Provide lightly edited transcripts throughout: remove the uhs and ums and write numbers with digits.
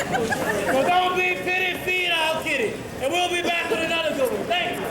So don't be pity, feed our kitty. And we'll be back with another good one. Thank you.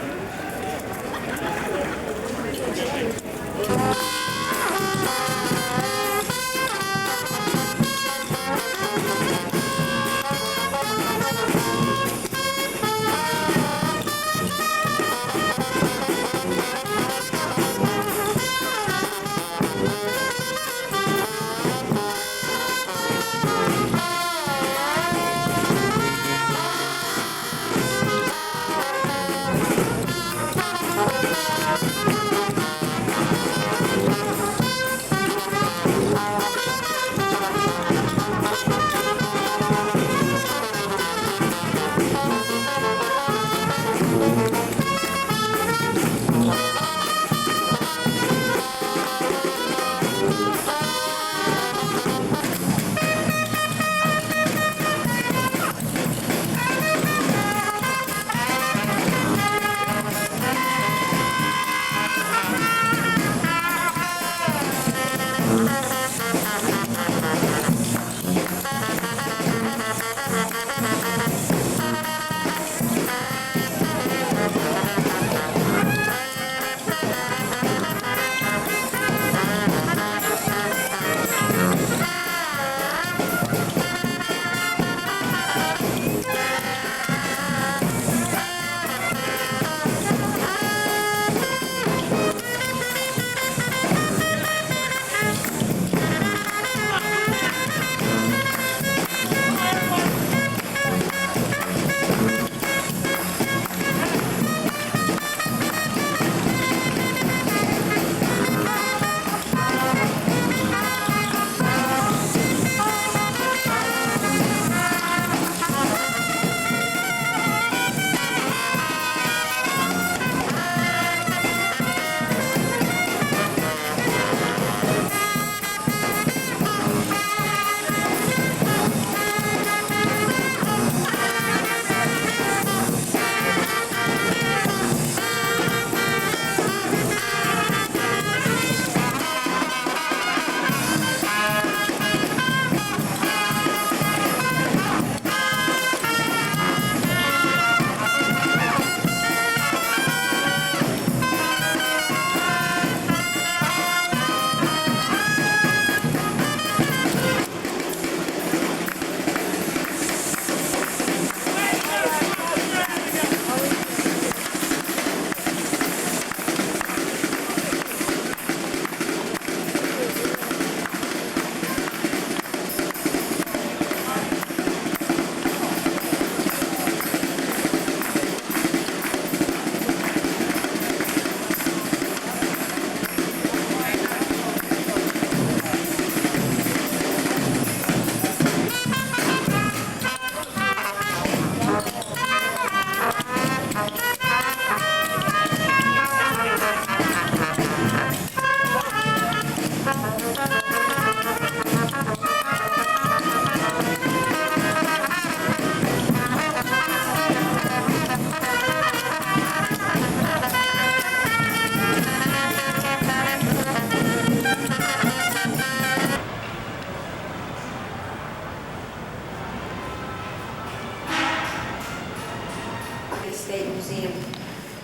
State Museum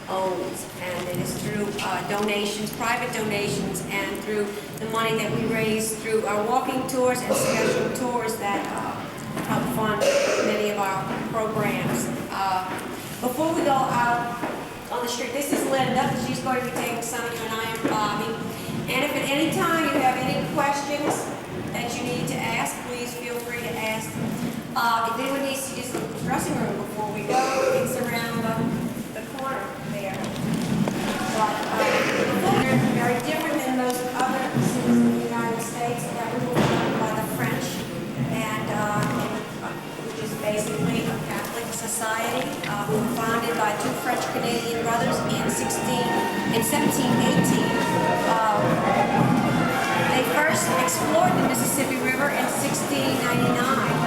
owns, and it is through donations, private donations, and through the money that we raise through our walking tours and special tours that help fund many of our programs. Before we go out on the street, this is Linda. She's going to be taking some of you, and I am Bobby. And if at any time you have any questions that you need to ask, please feel free to ask. If anyone needs to use the dressing room before we go, it's around the corner there. But they're very different than those other cities in the United States that were ruled by the French, and which is basically a Catholic society. We were founded by two French-Canadian brothers in 1718. They first explored the Mississippi River in 1699,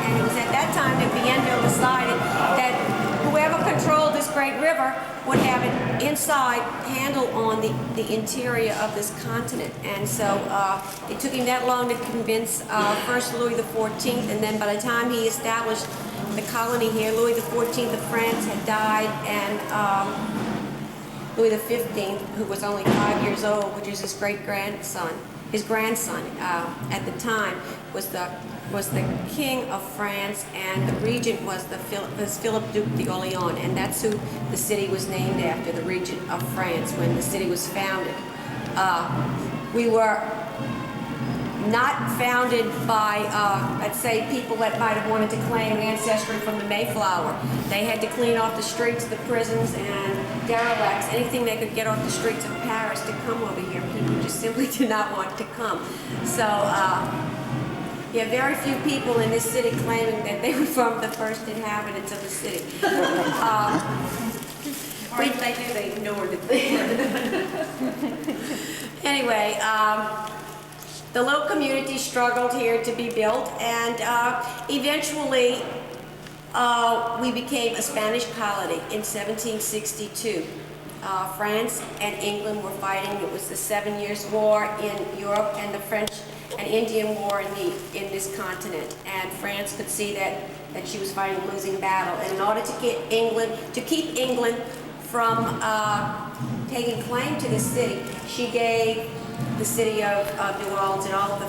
and it was at that time that Bienville decided that whoever controlled this great river would have an inside handle on the interior of this continent. And so it took him that long to convince first Louis XIV, and then by the time he established the colony here. Louis XIV of France had died, and Louis XV, who was only 5 years old, which is his great-grandson, his grandson at the time, was the king of France, and the regent was Philip Duc d'Orléans, and that's who the city was named after, the regent of France, when the city was founded. We were not founded by, let's say, people that might have wanted to claim ancestry from the Mayflower. They had to clean off the streets, the prisons, and derelicts, anything they could get off the streets of Paris to come over here. People just simply did not want to come. So, yeah, very few people in this city claiming that they were from the first inhabitants of the city. Or if they do, they ignored it. Anyway, the little community struggled here to be built, and eventually we became a Spanish colony in 1762. France and England were fighting. It was the 7 Years' War in Europe and the French and Indian War in this continent. And France could see that she was fighting a losing battle. And in order to keep England from taking claim to the city, she gave the city of New Orleans and all the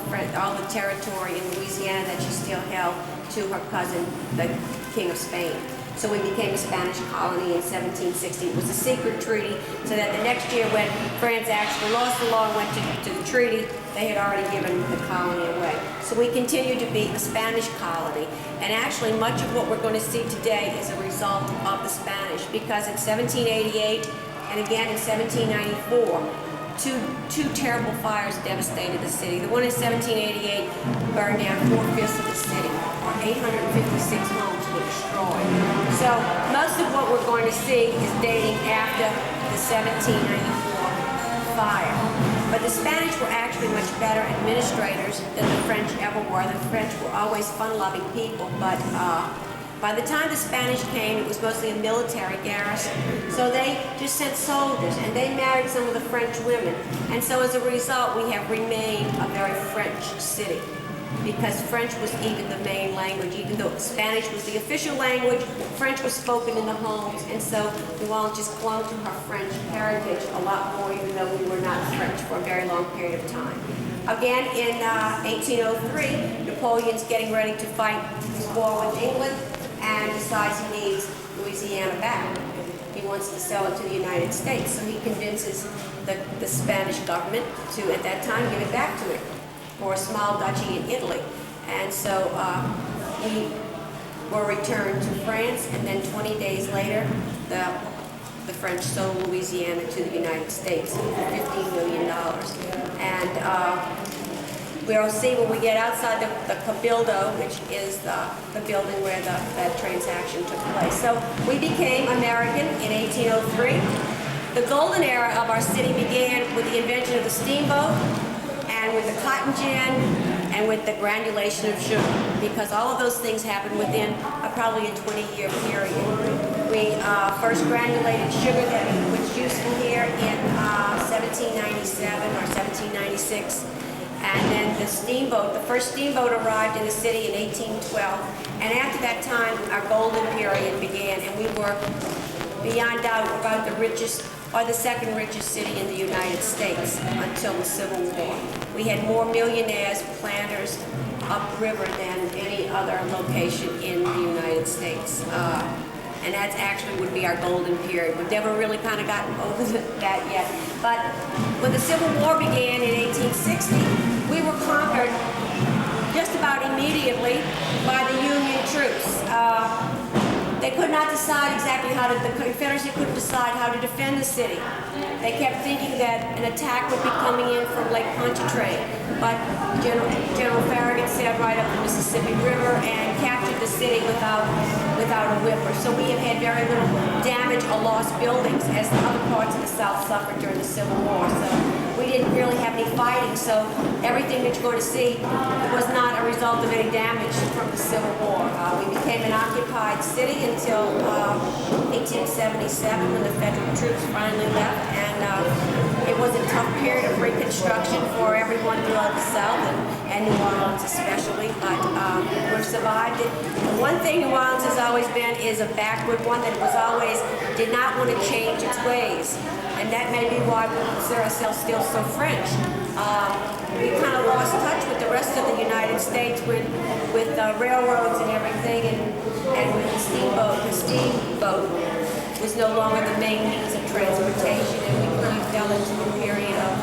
territory in Louisiana that she still held to her cousin, the King of Spain. So we became a Spanish colony in 1760. It was a secret treaty, so that the next year when France actually lost the law and went to the treaty, they had already given the colony away. So we continue to be a Spanish colony. And actually much of what we're going to see today is a result of the Spanish, because in 1788 and again in 1794, two terrible fires devastated the city. The one in 1788 burned down 4/5 of the city, or 856 homes were destroyed. So most of what we're going to see is dating after the 1794 fire. But the Spanish were actually much better administrators than the French ever were. The French were always fun-loving people, but by the time the Spanish came, it was mostly a military garrison. So they just sent soldiers, and they married some of the French women. And so as a result, we have remained a very French city, because French was even the main language. Even though Spanish was the official language, French was spoken in the homes, and so New Orleans just clung to her French heritage a lot more, even though we were not French for a very long period of time. Again, in 1803, Napoleon's getting ready to fight his war with England, and decides he needs Louisiana back. He wants to sell it to the United States, so he convinces the Spanish government to, at that time, give it back to it for a small duchy in Italy. And so we were returned to France, and then 20 days later, the French sold Louisiana to the United States for $15 million. And we'll see when we get outside the Cabildo, which is the building where that transaction took place. So we became American in 1803. The golden era of our city began with the invention of the steamboat, and with the cotton gin, and with the granulation of sugar, because all of those things happened within probably a 20-year period. We first granulated sugar that was useful here in 1797 or 1796. And then the steamboat, the first steamboat arrived in the city in 1812. And after that time, our golden period began, and we were, beyond doubt, about the richest, or the second richest city in the United States until the Civil War. We had more millionaires, planters upriver than any other location in the United States. And that actually would be our golden period. We've never really kind of gotten over that yet. But when the Civil War began in 1860, we were conquered just about immediately by the Union troops. They could not decide exactly how to, the Confederacy couldn't decide how to defend the city. They kept thinking that an attack would be coming in from Lake Pontchartrain. But General Farragut sailed right up the Mississippi River and captured the city without a whipper. So we have had very little damage or lost buildings, as the other parts of the South suffered during the Civil War. So we didn't really have any fighting, so everything that you're going to see was not a result of any damage from the Civil War. We became an occupied city until 1877 when the federal troops finally left, and it was a tough period of reconstruction for everyone throughout the South and New Orleans especially, but we've survived it. The one thing New Orleans has always been is a backward one that was always did not want to change its ways, and that may be why we consider ourselves still so French. We kind of lost touch with the rest of the United States with railroads and everything, and with the steamboat. The steamboat was no longer the main means of transportation, and we really fell into a period of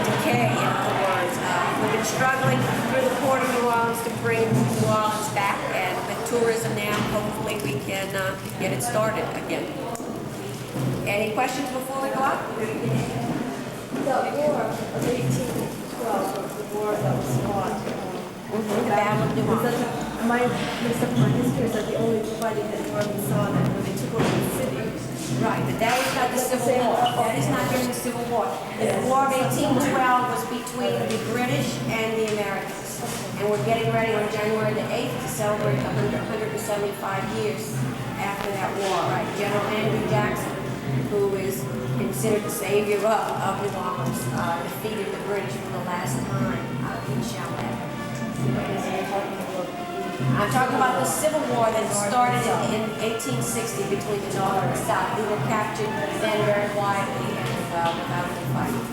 decay, in other words. We've been struggling through the Port of New Orleans to bring New Orleans back, and with tourism now, hopefully we can get it started again. Any questions before we go out? The war of 1812 was the war that was fought. The Battle of New Orleans. My mixed up my history is that the only fighting that New Orleans saw that when they took over the city. Right, but that is not the Civil War. That is not during the Civil War. The War of 1812 was between the British and the Americans. And we're getting ready on January the 8th to celebrate 175 years after that war. Right, General Andrew Jackson, who is considered the savior of New Orleans, defeated the British for the last time in Chalmette. I'm talking about the Civil War that started in 1860 between the North and the South. We were captured then very quietly and without any fighting.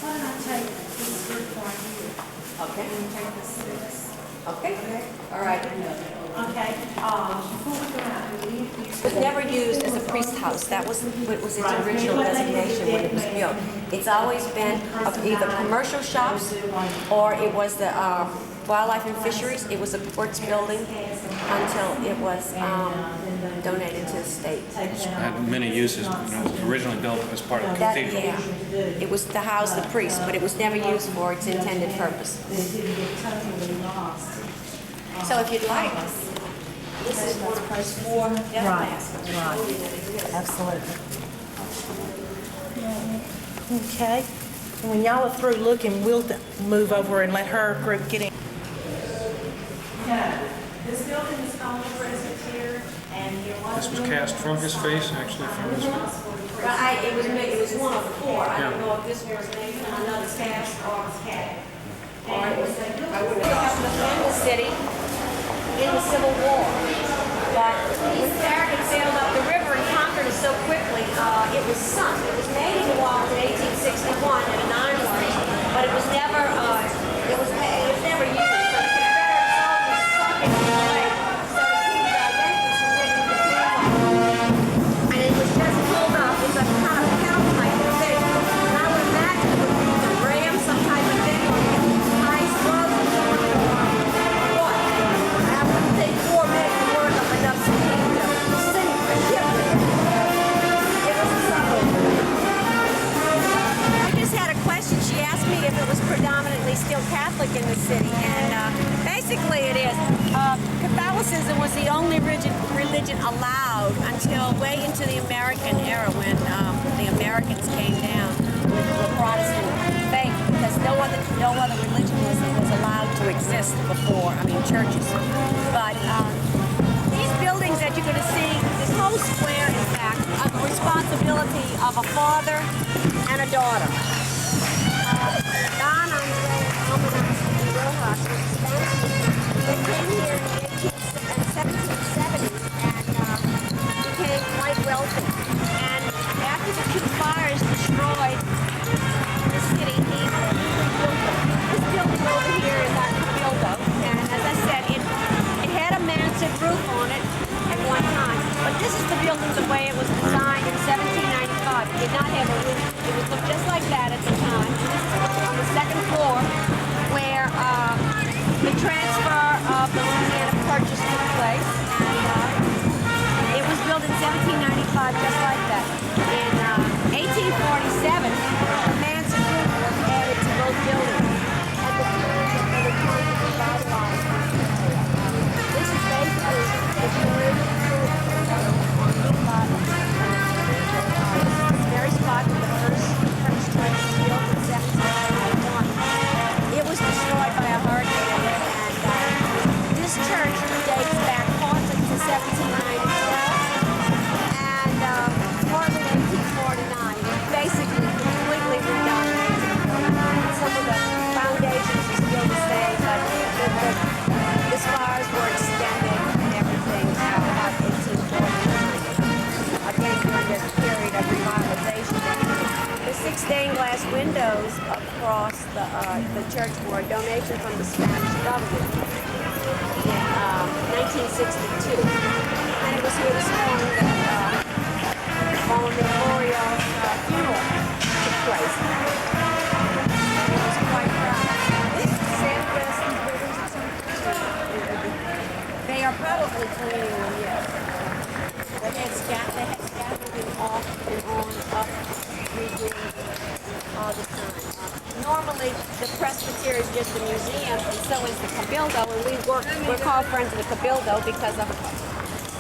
Why not take this group right here? Okay. And take this. Okay. All right. Okay. Before we go out, It was never used as a priest house. That was what was its original designation when it was built. It's always been either commercial shops or it was the wildlife and fisheries. It was a courts building until it was donated to the state. It had many uses. It was originally built as part of the cathedral. It was to house the priests, but it was never used for its intended purpose. So if you'd like, this is one of those 4 death masks. Right, absolutely. Okay, when y'all are through looking, we'll move over and let her group get in. this building is called the Presbyterian, and here was. This was cast from his face, actually, from his face. Well, it was one of 4. I don't know if this was made from another cast or it was. I wouldn't have to defend the city in the Civil War. But when Farragut sailed up the river and conquered it so quickly, it was sunk. It was made in New Orleans in 1861 in an iron line, but it was never used. So the Confederate soldiers sunk it in the lake, so it keeps the identity from getting the and it was just pulled up. It's a kind of kettle-like thing. And I would imagine it would be the ram, some type of thing, or ice float, what? I wouldn't think 4 men could work up enough steam to sink a ship with it. It was a submarine. I just had a question. She asked me if it was predominantly still Catholic in the city, and basically it is. Catholicism was the only religion allowed until way into the American era when the Americans came down with the Protestant faith, because no other religion was allowed to exist before. I mean, churches. But these buildings that you're going to see, this whole square, in fact, are the responsibility of a father and a daughter. Don Andre Almanas and Rojas was Spanish people that came here in the 1770s and became quite wealthy. And after the 2 fires destroyed the city, he rebuilt this building over here is on Cabildo. And as I said, it had a mansard roof on it at one time. But this is the building the way it was designed in 1795. It did not have a roof. It would look just like that at the time. This is on the 2nd floor where the transfer of the Louisiana Purchase took place. And it was built in 1795 just like that. In 1847, the mansard roof was added to both buildings. And the tourism for the time of the revitalized. This is basically the tourism on new models. church dates back partly to 1792 and partly 1849. It's basically completely redone. Some of the foundations are still the same, but the spires were extended and everything about 1849. Again, during the period of revitalization. The 6 stained glass windows across the church were a donation from the Spanish government in 1962. And it was here this morning that Mama Memorial funeral took place. And it was quite proud. This is Sandwest buildings. They are probably cleaning them, yes. They had scaffolding off and on, up, redoing all the time. Normally, the Presbytery is just a museum, and so is the Cabildo, and we're called Friends of the Cabildo because of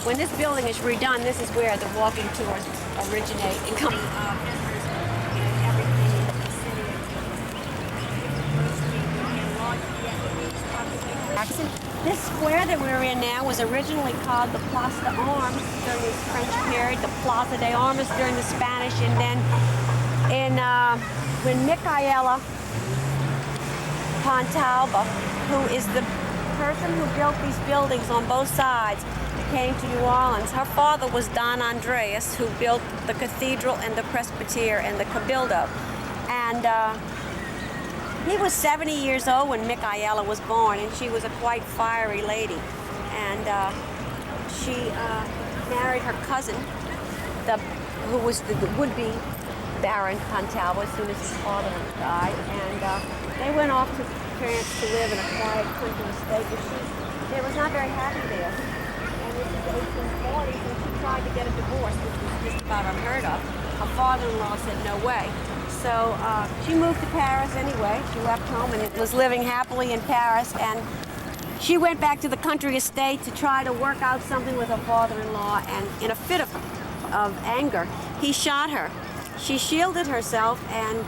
when this building is redone, this is where the walking tours originate and come. This square that we're in now was originally called the Place d'Armes during the French period, the Plaza de Armas during the Spanish, and then when Micaela Pontalba, who is the person who built these buildings on both sides, came to New Orleans. Her father was Don Andreas, who built the cathedral and the presbytery and the cabildo. And he was 70 years old when Micaela was born, and she was a quite fiery lady. And she married her cousin, who was the would-be Baron Pontalba, as soon as his father died. And they went off to France to live in a quiet country estate, but she was not very happy there. And this is the 1840s, and she tried to get a divorce, which was just about unheard of. Her father-in-law said no way. So she moved to Paris anyway. She left home and was living happily in Paris. And she went back to the country estate to try to work out something with her father-in-law. And in a fit of anger, he shot her. She shielded herself and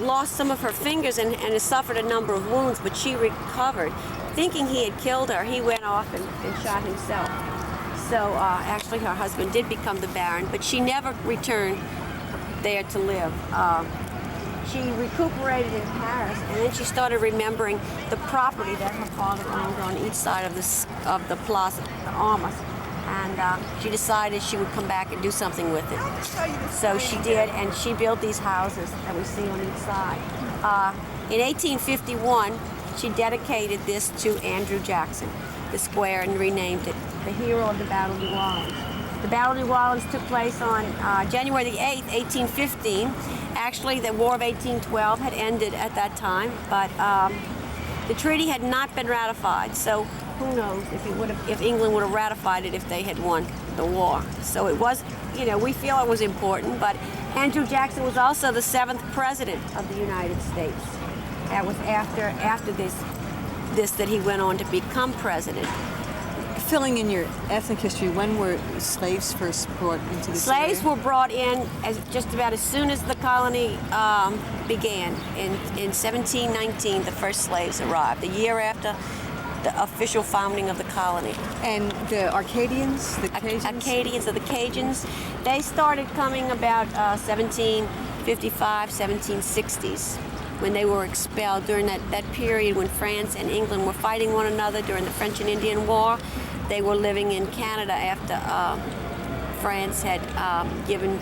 lost some of her fingers and suffered a number of wounds, but she recovered. Thinking he had killed her, he went off and shot himself. So actually her husband did become the Baron, but she never returned there to live. She recuperated in Paris, and then she started remembering the property that her father owned on each side of the Place d'Armes. And she decided she would come back and do something with it. So she did, and she built these houses that we see on each side. In 1851, she dedicated this to Andrew Jackson, the square, and renamed it the hero of the Battle of New Orleans. The Battle of New Orleans took place on January the 8th, 1815. Actually, the War of 1812 had ended at that time, but the treaty had not been ratified. So who knows if England would have ratified it if they had won the war. So it was, we feel it was important, but Andrew Jackson was also the 7th president of the United States. That was after this that he went on to become president. Filling in your ethnic history, when were slaves first brought into this Slaves area? were brought in just about as soon as the colony began. In 1719, the first slaves arrived, the year after the official founding of the colony. And the Acadians, the Cajuns? Acadians or the Cajuns, they started coming about 1755, 1760s, when they were expelled during that period when France and England were fighting one another during the French and Indian War. They were living in Canada after France had given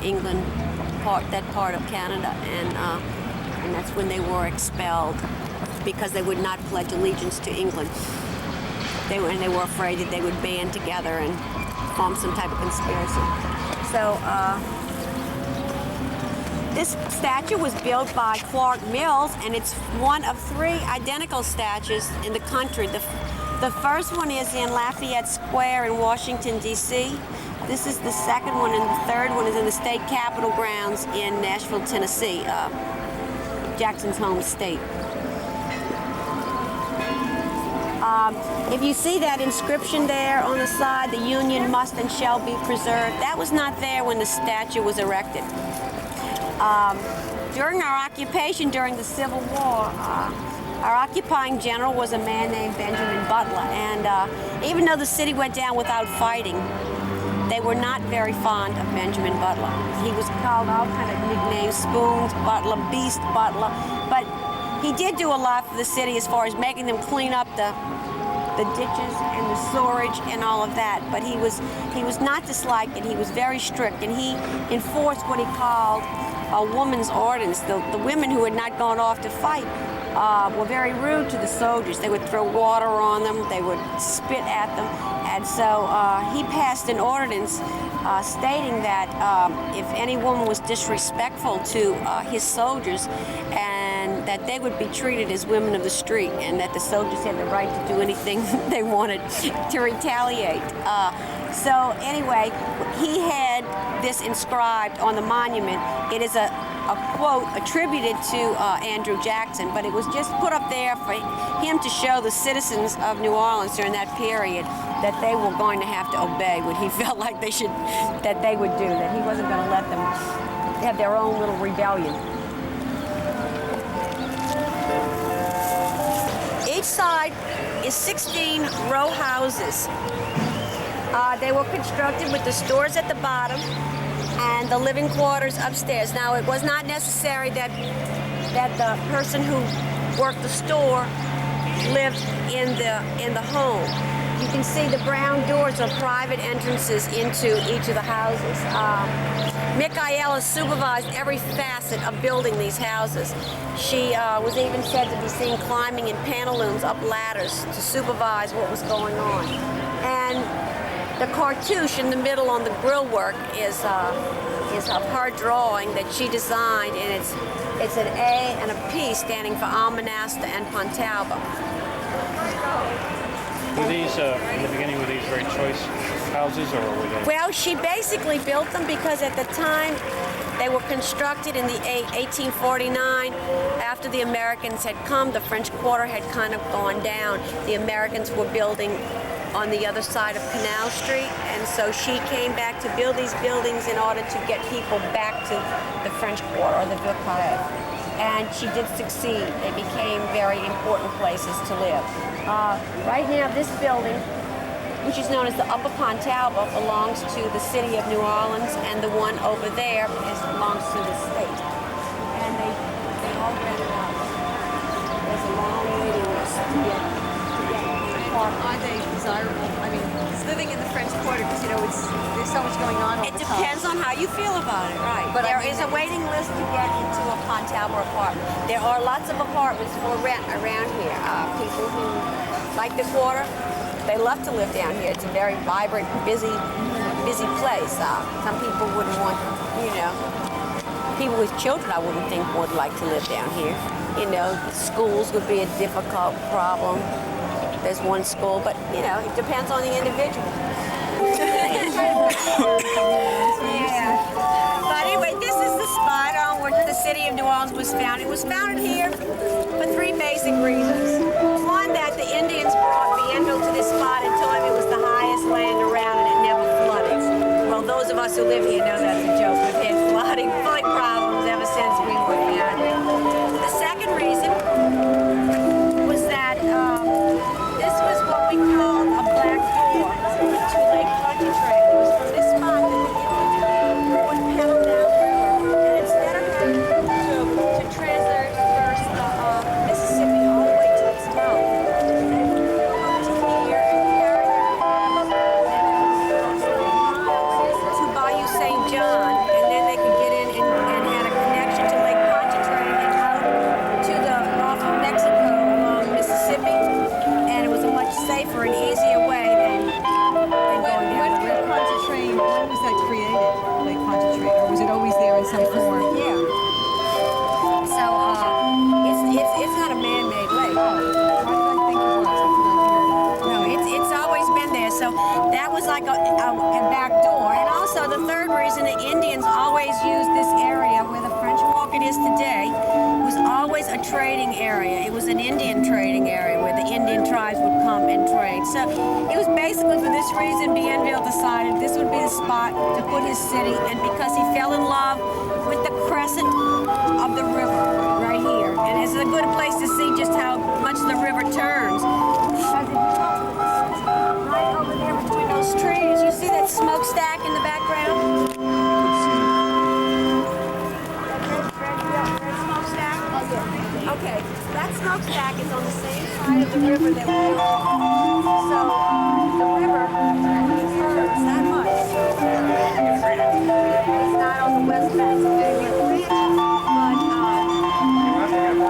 England that part of Canada, and that's when they were expelled because they would not pledge allegiance to England. They were afraid that they would band together and form some type of conspiracy. So this statue was built by Clark Mills, and it's one of 3 identical statues in the country. The first one is in Lafayette Square in Washington, D.C. This is the second one, and the third one is in the state capitol grounds in Nashville, Tennessee, Jackson's home state. If you see that inscription there on the side, the Union must and shall be preserved, that was not there when the statue was erected. During our occupation during the Civil War, Our occupying general was a man named Benjamin Butler, and even though the city went down without fighting, they were not very fond of Benjamin Butler. He was called all kind of nicknames, Spoons Butler, Beast Butler, but he did do a lot for the city as far as making them clean up the ditches and the sewerage and all of that. But he was not disliked, and he was very strict, and he enforced what he called a woman's ordinance. The women who had not gone off to fight were very rude to the soldiers. They would throw water on them, they would spit at them, and so he passed an ordinance stating that if any woman was disrespectful to his soldiers, and that they would be treated as women of the street, and that the soldiers had the right to do anything they wanted to retaliate. So anyway, he had this inscribed on the monument. It is a quote attributed to Andrew Jackson, but it was just put up there for him to show the citizens of New Orleans during that period that they were going to have to obey what he felt like they would do, that he wasn't going to let them have their own little rebellion. Each side is 16 row houses. They were constructed with the stores at the bottom and the living quarters upstairs. Now, it was not necessary that the person who worked the store lived in the home. You can see the brown doors are private entrances into each of the houses. Mick Ayala supervised every facet of building these houses. She was even said to be seen climbing in pantaloons up ladders to supervise what was going on. And the cartouche in the middle on the grill work is of her drawing that she designed, and it's an A and a P standing for Almanasta and Pontalba. Were these, in the beginning, were these very choice houses, or were they? Well, she basically built them because at the time they were constructed in the 1849. After the Americans had come, the French Quarter had kind of gone down. The Americans were building on the other side of Canal Street, and so she came back to build these buildings in order to get people back to the French Quarter, or the Ville Carré. And she did succeed. They became very important places to live. Right now, this building, which is known as the Upper Pontalba, belongs to the city of New Orleans, and the one over there belongs to the state. And they all rent it out. There's a long waiting list to get Are they desirable? I mean, it's living in the French Quarter because, you know, there's so much going on all It the time. depends on how you feel about it, right? But There I mean, is a waiting list to get into a Pontalba apartment. There are lots of apartments for rent around here. People who like the quarter, they love to live down here. It's a very vibrant, busy place. Some people wouldn't want, people with children I wouldn't think would like to live down here. Schools would be a difficult problem. There's one school, but it depends on the individual. Yeah. But anyway, this is the spot on where the city of New Orleans was founded. It was founded here for three basic reasons. One, that the Indians brought Bienville to this spot and told him it was the highest land around and it never flooded. Well, those of us who live here know that's a joke. We've had flood problems ever since we were founded. The second reason was that this was what we called a black door to Lake Pontchartrain. It was from this spot that the Indians would pedal down the river, and instead of having to traverse the Mississippi all the way to its mouth, they would come up to here and carry their to Bayou St. John, and then they could get in and had a connection to Lake Pontchartrain and out to the Gulf of Mexico along Mississippi. And it was a much safer and easier way than going down the river. When was that created, Lake Pontchartrain, or was it always there in some form? Yeah. So it's not a man-made lake. Why did I think it was? No, it's always been there. So that was like a back door. And also the third reason, the Indians always used this area where the French Market is today. Was always a trading area. It was an Indian trading area where the Indian tribes would come and trade. So it was basically for this reason Bienville decided this would be the spot to put his city, and because he fell in love with the crescent of the river right here, and it's a good place to see just how much the river turns. Because if you look right over there between those trees, you see that smokestack in the background? Red smokestack? Okay, that smokestack is on the same side of the river that we are. So the river turns that much. It's not on the west bank, but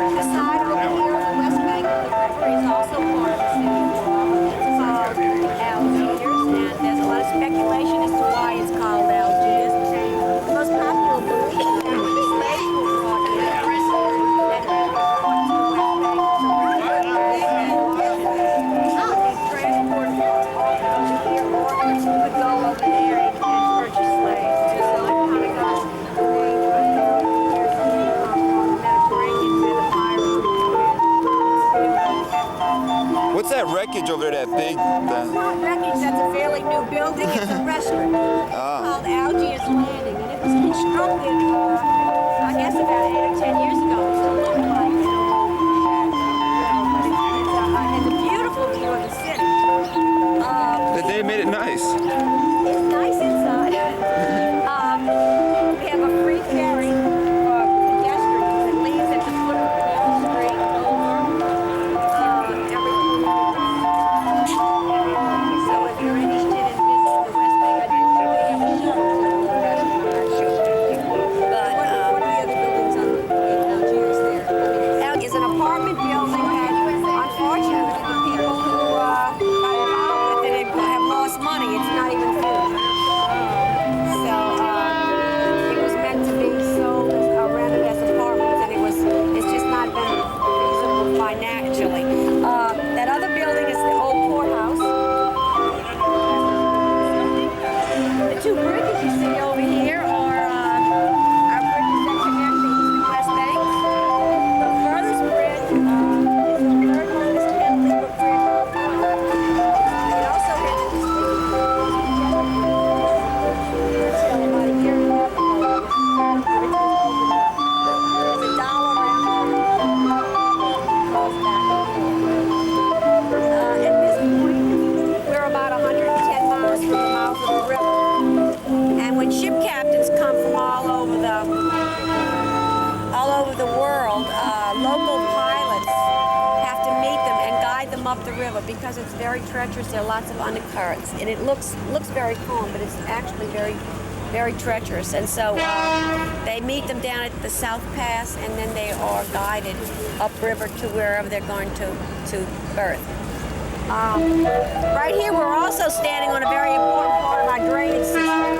the side over here on the west bank of the river is also part of the city of New Orleans. It's called Algiers, and there's a lot of speculation as to why it's called Algiers. The most popular belief is that when the slaves were brought here, that they were brought to the west bank of the river, they transported over here, or you could go over there and purchase slaves. So it kind of got the name right now. Here's the Mediterranean where the pirates were. What's that wreckage over there, that big? It's not wreckage, that's a fairly new building. It's a restaurant. It's called Algiers Landing, and it was constructed, I guess about 8 or 10 years ago. It still looked like an old it's a beautiful view of the city. They made it nice. It's nice inside. We have a free ferry for pedestrians that leaves at the foot of Canal Street over every 20 minutes. So if you're interested in visiting the West Bank, I think we have a shuttle to the restaurant. But what are the other buildings in Algiers there? It's an apartment building, and unfortunately, the people who got involved with it have lost money. It's not even finished. So it was meant to be sold as rented as apartments, and it's just not been feasible financially. That other building is the old courthouse. The two bridges you see over here are bridges that connect the East and West Banks. The furthest bridge is the third longest cantilever bridge in the world. It also has a about a year and a half ago, the third bridge was opened up. There's a dollar around at this point, we're about 110 miles from the mouth of the river. And when ship captains come from all over the world, local pilots have to meet them and guide them up the river because it's very treacherous. There are lots of undercurrents, and it looks very calm, but it's actually very treacherous. And so they meet them down at the South Pass, and then they are guided upriver to wherever they're going to berth. Right here, we're also standing on a very important part of our drainage system.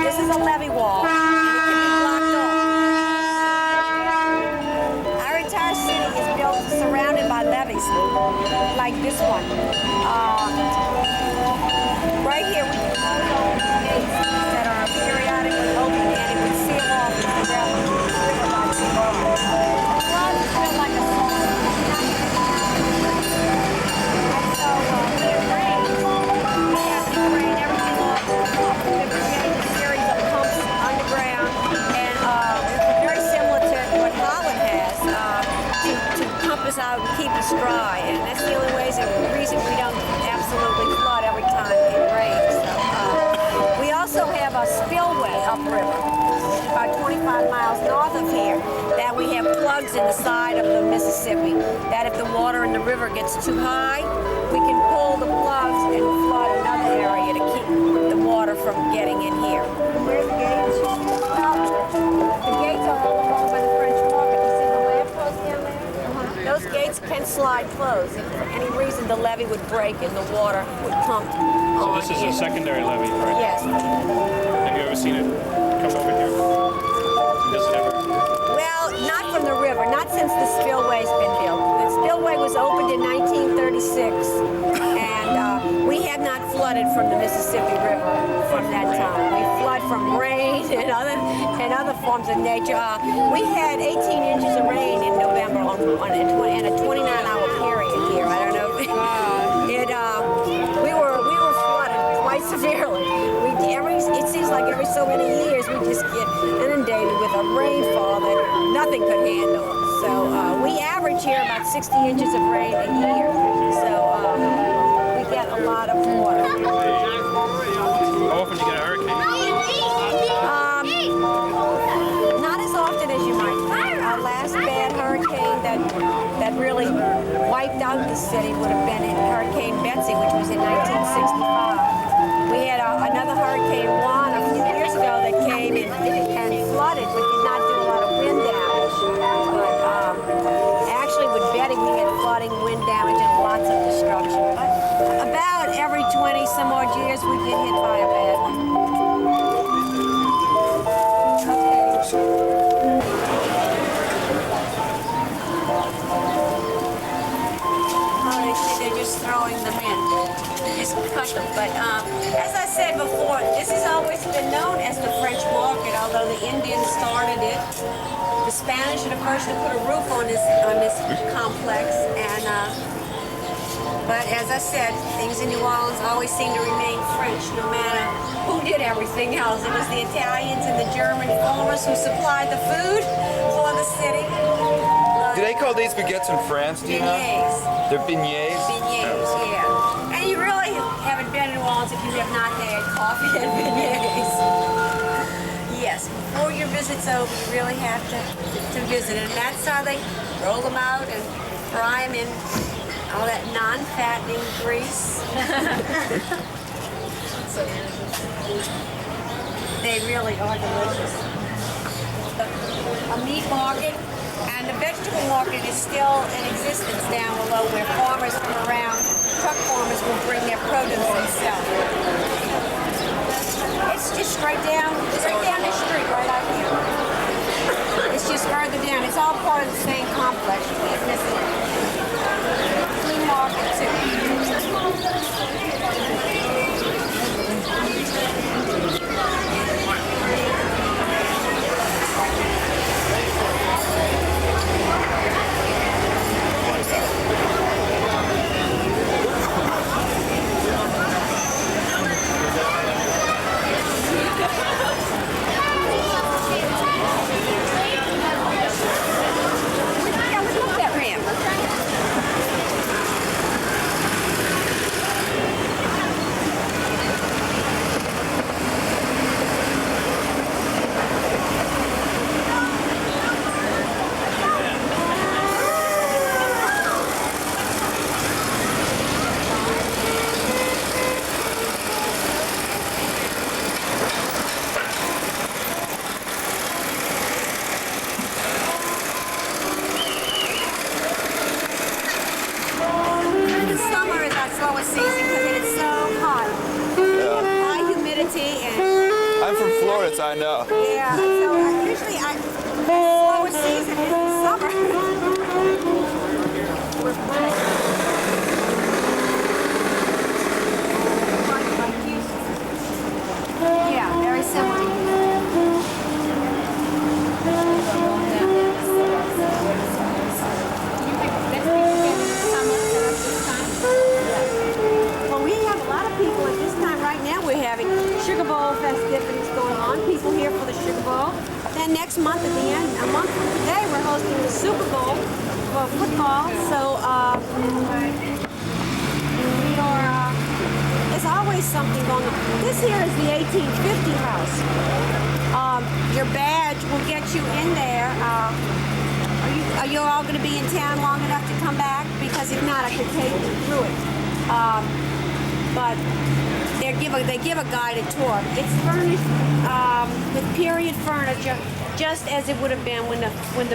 This is a levee wall, and it can be blocked off. Our entire city is built surrounded by levees, like this one. Right here, we can close off the gates that are periodically open, and it would seal off the river by tomorrow. The floods feel like a song. So when it rains, we have to drain everything off. We create a series of pumps underground, and it's very similar to what Holland has to pump us out and keep us dry. And that's the only reason we don't absolutely flood every time it rains. So, we also have a spillway upriver, about 25 miles north of here, that we have plugs in the side of the Mississippi, that if the water in the river gets too high, we can pull the plugs and flood another area to keep the water from getting in here. Where's the gates? The gates are all along by the French Market. You see the lamppost down there? Those gates can slide closed. If for any reason the levee would break and the water would pump So on this is in. a secondary levee, correct? Yes. Have you ever seen it come over here? Does it ever? Well, not from the river, not since the spillway's been built. The spillway was opened in 1936, and we have not flooded from the Mississippi River from that time. We flood from rain and other forms of nature. We had 18 inches of rain in November in a 29-hour period here. I don't know. We were flooded quite severely. It seems like every so many years we just get inundated with a rainfall that nothing could handle. 60 inches of rain a year. So we get a lot of water. How often do you get a hurricane? Not as often as you might think. Our last bad hurricane that really wiped out the city would have been Hurricane Betsy, which was in 1965. We had another Hurricane Juan a few years ago that came and flooded, but did not do a lot of wind damage. But actually with Betty, we had flooding, wind damage, and lots of destruction. But about every 20 some odd years, we get hit by a bad one. They're just throwing them in. Just cut them. But as I said before, this has always been known as the French Market, although the Indians started it. The Spanish are the first to put a roof on this complex. And but as I said, things in New Orleans always seem to remain French, no matter who did everything else. It was the Italians and the German farmers who supplied the food for the city. Do they call these baguettes in France, do you know? Beignets. They're beignets? Beignets, yeah. And you really haven't been in New Orleans if you have not had coffee and beignets. Yes, before your visit's over, you really have to visit. And that's how they roll them out and fry them in all that non-fattening grease. They really are delicious. A meat market and the vegetable market is still in existence down below, where farmers from around, truck farmers will bring their produce and sell. It's just straight down the street, right out here. It's just further down. It's all part of the same complex. You can't miss it. Flea market too. Yeah, look at that ramp. The summer is our slowest season because it is so hot. Yeah. High humidity and I'm from Florida, so I know. yeah. So usually the slowest season is the summer. Yeah, very similar. Well, we have a lot of people at this time. Right now we're having Sugar Bowl festivities going on. People here for the Sugar Bowl. Then next month at the end, a month from today, we're hosting the Super Bowl for football. So we are, there's always something going on. This here is the 1850 house. Your badge will get you in there. Are you all going to be in town long enough to come back? Because if not, I could take you through it. But they give a guided tour. It's furnished with period furniture, just as it would have been when the hotels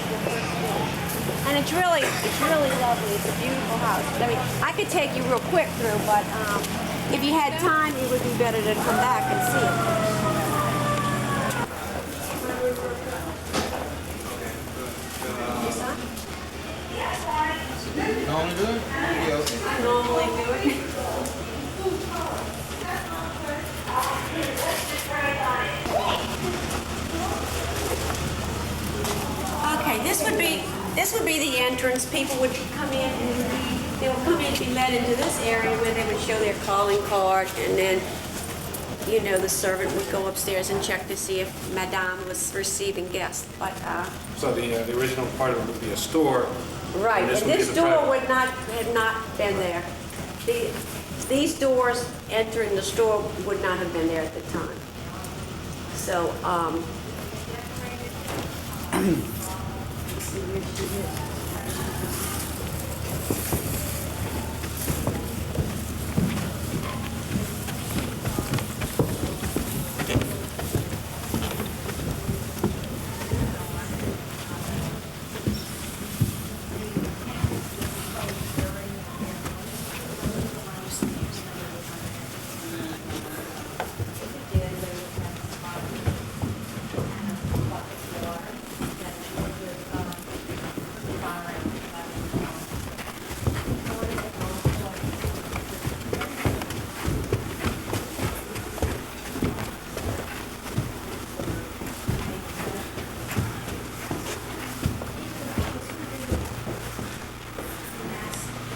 were first built. And it's really lovely. It's a beautiful house. I mean, I could take you real quick through, but if you had time, it would be better to come back and see it. Normally do it? Yeah. Normally do it. Okay, this would be the entrance. People would come in and they would come in and be led into this area where they would show their calling card, and then the servant would go upstairs and check to see if Madame was receiving guests. But So the original part of it would be a store, Right, And and this would be this the door private. would not, had not been there. These doors entering the store would not have been there at the time. So, let's see where she is.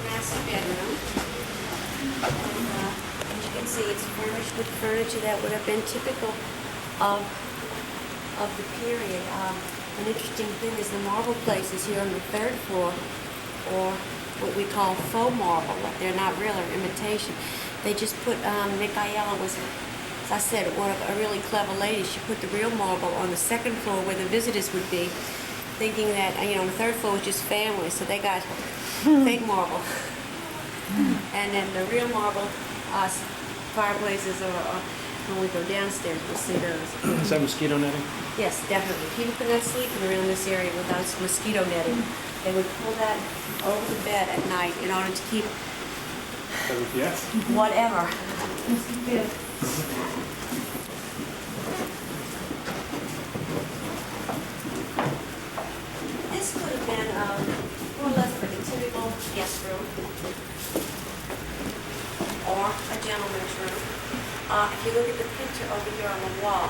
Master bedroom. And, as you can see, it's furnished with furniture that would have been typical of the period. An interesting thing is the marble places here on the third floor, or what we call faux marble. They're not real, they're imitation. They just put, Micaela was, as I said, a really clever lady. She put the real marble on the second floor where the visitors would be, thinking that, the third floor was just family, so they got fake marble. And then the real marble fireplaces are when we go downstairs, we'll see those. Is that mosquito netting? Yes, definitely. People could not sleep around this area without mosquito netting. They would pull that over the bed at night in order to keep Yes. whatever. This could have been more or less like a typical guest room or a gentleman's room. If you look at the picture over here on the wall,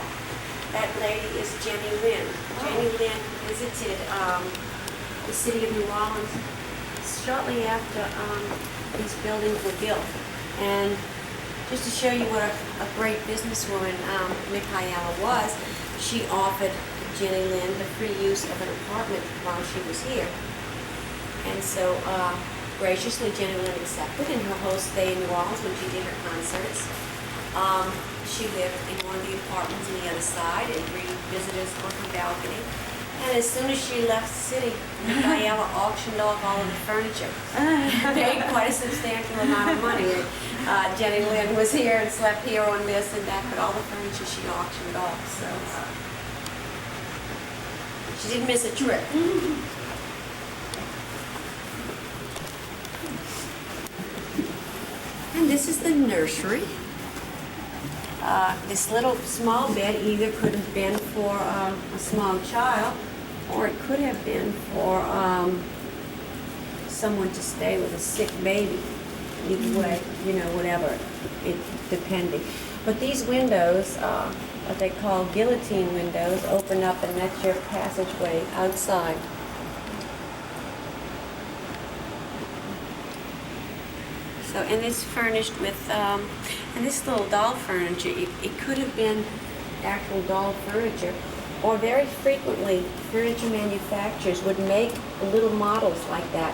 that lady is Jenny Lynn. Jenny Lynn visited the city of New Orleans shortly after these buildings were built. And just to show you what a great businesswoman Micaela was, she offered Jenny Lynn the free use of an apartment while she was here. And so graciously Jenny Lynn accepted, and her whole stay in New Orleans when she did her concerts. She lived in one of the apartments on the other side and greeted visitors on her balcony. And as soon as she left the city, Micaela auctioned off all of the furniture. Paid quite a substantial amount of money. And, Jenny Lynn was here and slept here on this and that, but all the furniture she auctioned off. So she didn't miss a trick. And this is the nursery. This little small bed either could have been for a small child, or it could have been for someone to stay with a sick baby. Either way, whatever, depending. But these windows, what they call guillotine windows, open up, and that's your passageway outside. So, and it's furnished with, and this little doll furniture, it could have been actual doll furniture, or very frequently furniture manufacturers would make little models like that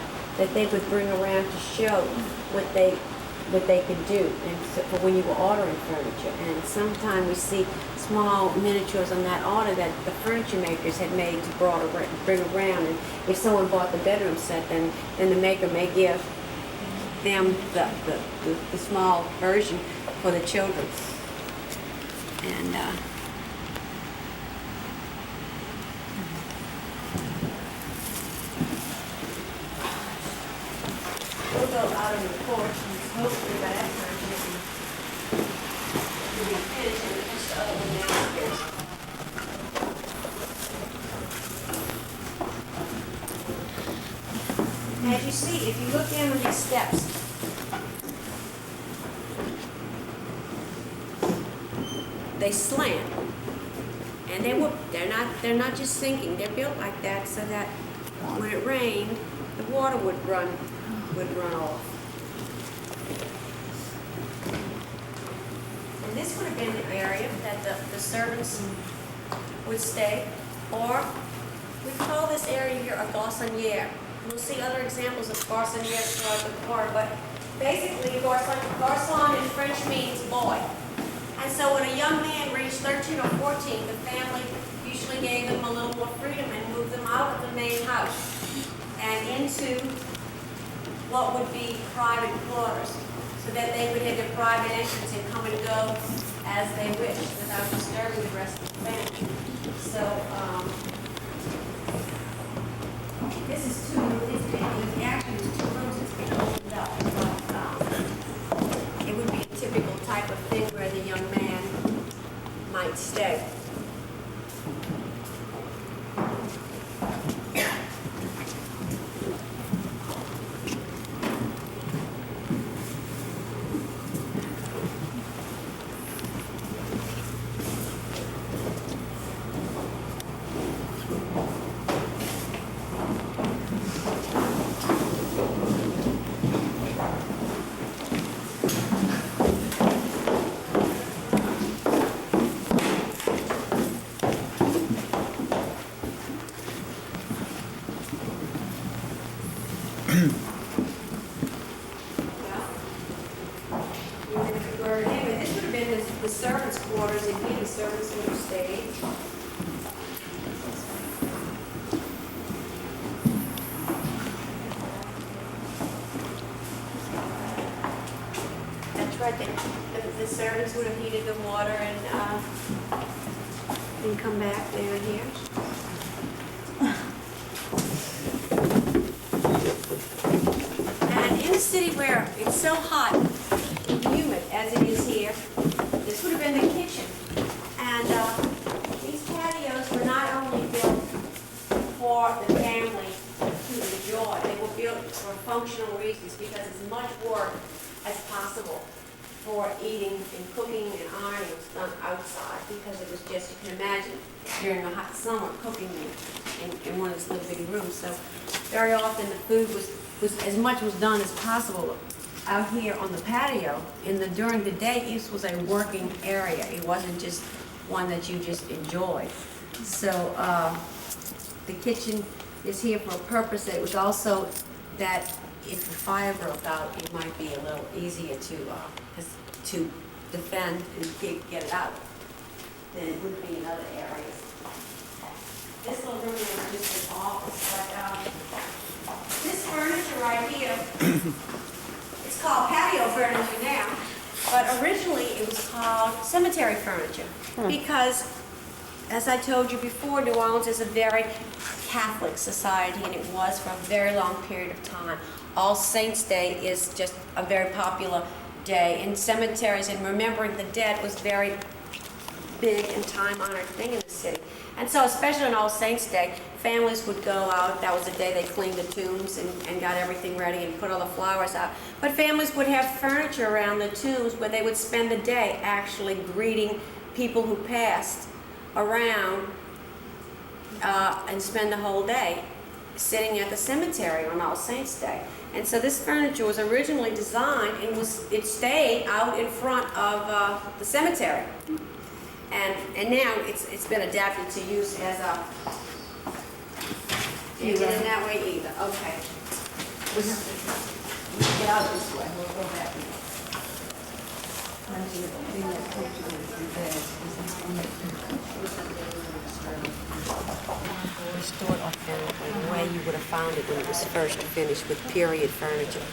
they would bring around to show what they could do, and so for when you were ordering furniture. And sometimes we see small miniatures on that order that the furniture makers had made to bring around. And if someone bought the bedroom set, then the maker may give them the small version for the children. And we'll go out on the porch and hopefully by that time we'll be finished and we'll just other one downstairs. As you see, if you look down on these steps, they slant, and they're not just sinking. They're built like that so that when it rained, the water would run off. And this would have been the area that the servants would stay, or we call this area here a garçonniere. You'll see other examples of garçonnières throughout the quarter, but basically garçon in French means boy. And so when a young man reached 13 or 14, the family usually gave them a little more freedom and moved them out of the main house and into what would be private quarters, so that they would have their private entrance and come and go as they wished without disturbing the rest of the family. So, this is two rooms, actually it's 2 rooms, it's been opened up, but it would be a typical type of thing where the young man might stay. Anyway, this would have been the servants' quarters, and here the servants would have stayed. That's right, the servants would have heated the water and come back down here. And in a city where it's so hot and humid as it is here, this would have been the kitchen. And these patios were not only built for the family to enjoy, they were built for functional reasons, because as much work as possible for eating and cooking and ironing was done outside, because it was just, you can imagine, during the hot summer, cooking in one of these little bitty rooms. So very often the food was as much was done as possible out here on the patio. During the day, this was a working area. It wasn't just one that you just enjoyed. So the kitchen is here for a purpose. It was also that if the fire broke out, it might be a little easier to defend and get it out than it would be in other areas. This little room is just an office, but this furniture right here, it's called patio furniture now, but originally it was called cemetery furniture, because, as I told you before, New Orleans is a very Catholic society, and it was for a very long period of time. All Saints' Day is just a very popular day in cemeteries, and remembering the dead was very big and time-honored thing in the city. And so, especially on All Saints' Day, families would go out. That was the day they cleaned the tombs and got everything ready and put all the flowers out. But families would have furniture around the tombs where they would spend the day actually greeting people who passed around and spend the whole day sitting at the cemetery on All Saints' Day. And so this furniture was originally designed and it stayed out in front of the cemetery. And now it's been adapted to use as a. Can't get in that way either. Okay. We have to get out this way. We'll go back. Restored authentically, the way you would have found it when it was first finished, with period furniture.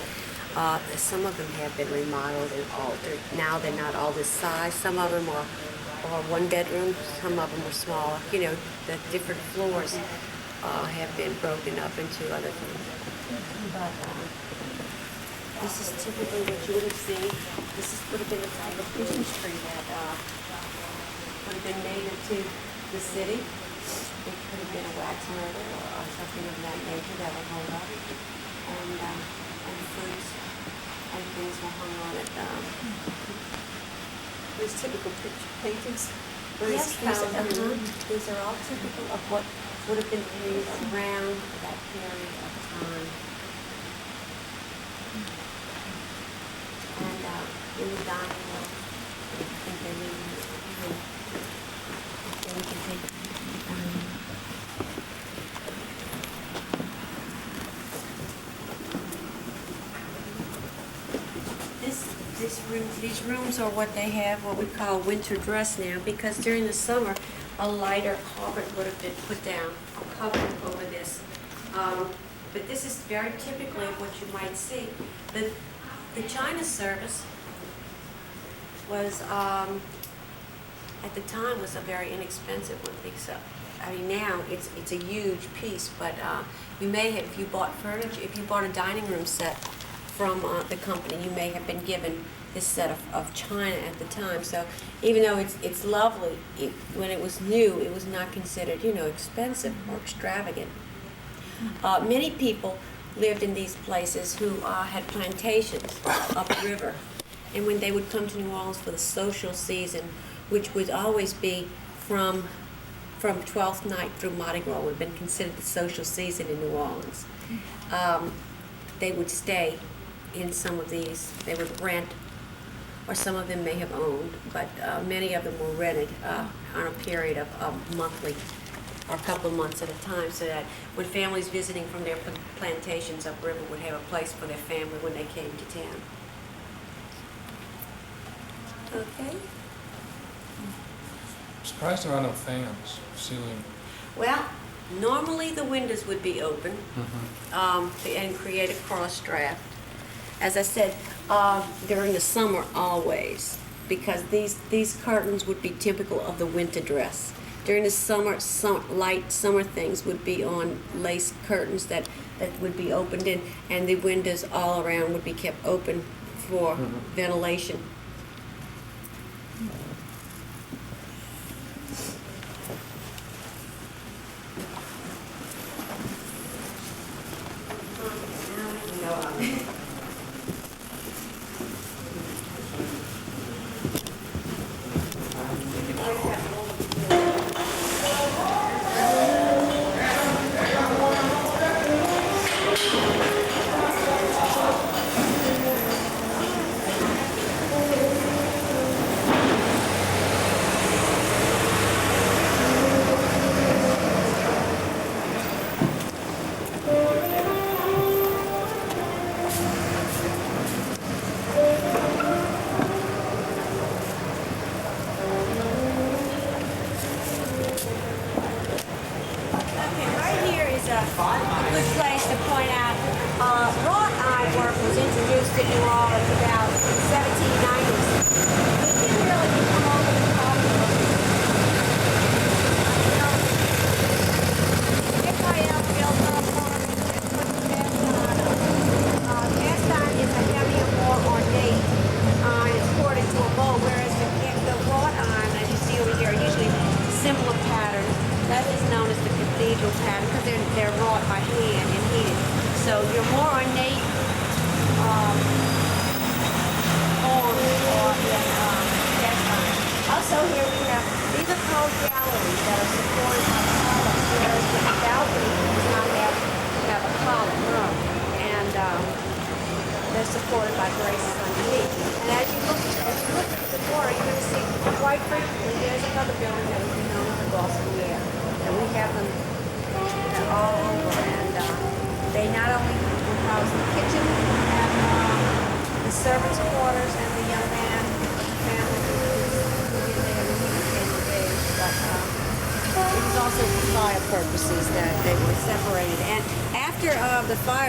Some of them have been remodeled and altered. Now they're not all this size. Some of them are one bedroom, some of them are smaller. You know, the different floors have been broken up into other things. But this is typically what you would have seen. This would have been a type of Christmas tree that would have been native to the city. It could have been a wax myrtle or something of that nature that would hold up. And fruits and things were hung on it. These typical picture paintings. Yes, these are all typical of what would have been used around that period of time. And in the dining room, I think they leave then we can take these rooms are what they have, what we call winter dress now, because during the summer, a lighter carpet would have been put down, a cover over this. But this is very typically what you might see. The China service was, at the time, was a very inexpensive one. Because, I mean, now it's a huge piece, but you may have, if you bought furniture, if you bought a dining room set from the company, you may have been given this set of china at the time. So even though it's lovely, when it was new, it was not considered, expensive or extravagant. Many people lived in these places who had plantations upriver. And when they would come to New Orleans for the social season, which would always be from Twelfth Night through Mardi Gras, would have been considered the social season in New Orleans, they would stay in some of these. They would rent, or some of them may have owned, but many of them were rented on a period of monthly or a couple of months at a time, so that when families visiting from their plantations upriver would have a place for their family when they came to town. Okay. Surprised there are no fans, ceiling. Well, normally the windows would be open and create a cross draft. As I said, during the summer always, because these curtains would be typical of the winter dress. During the summer, light summer things would be on lace curtains that would be opened in, and the windows all around would be kept open for ventilation.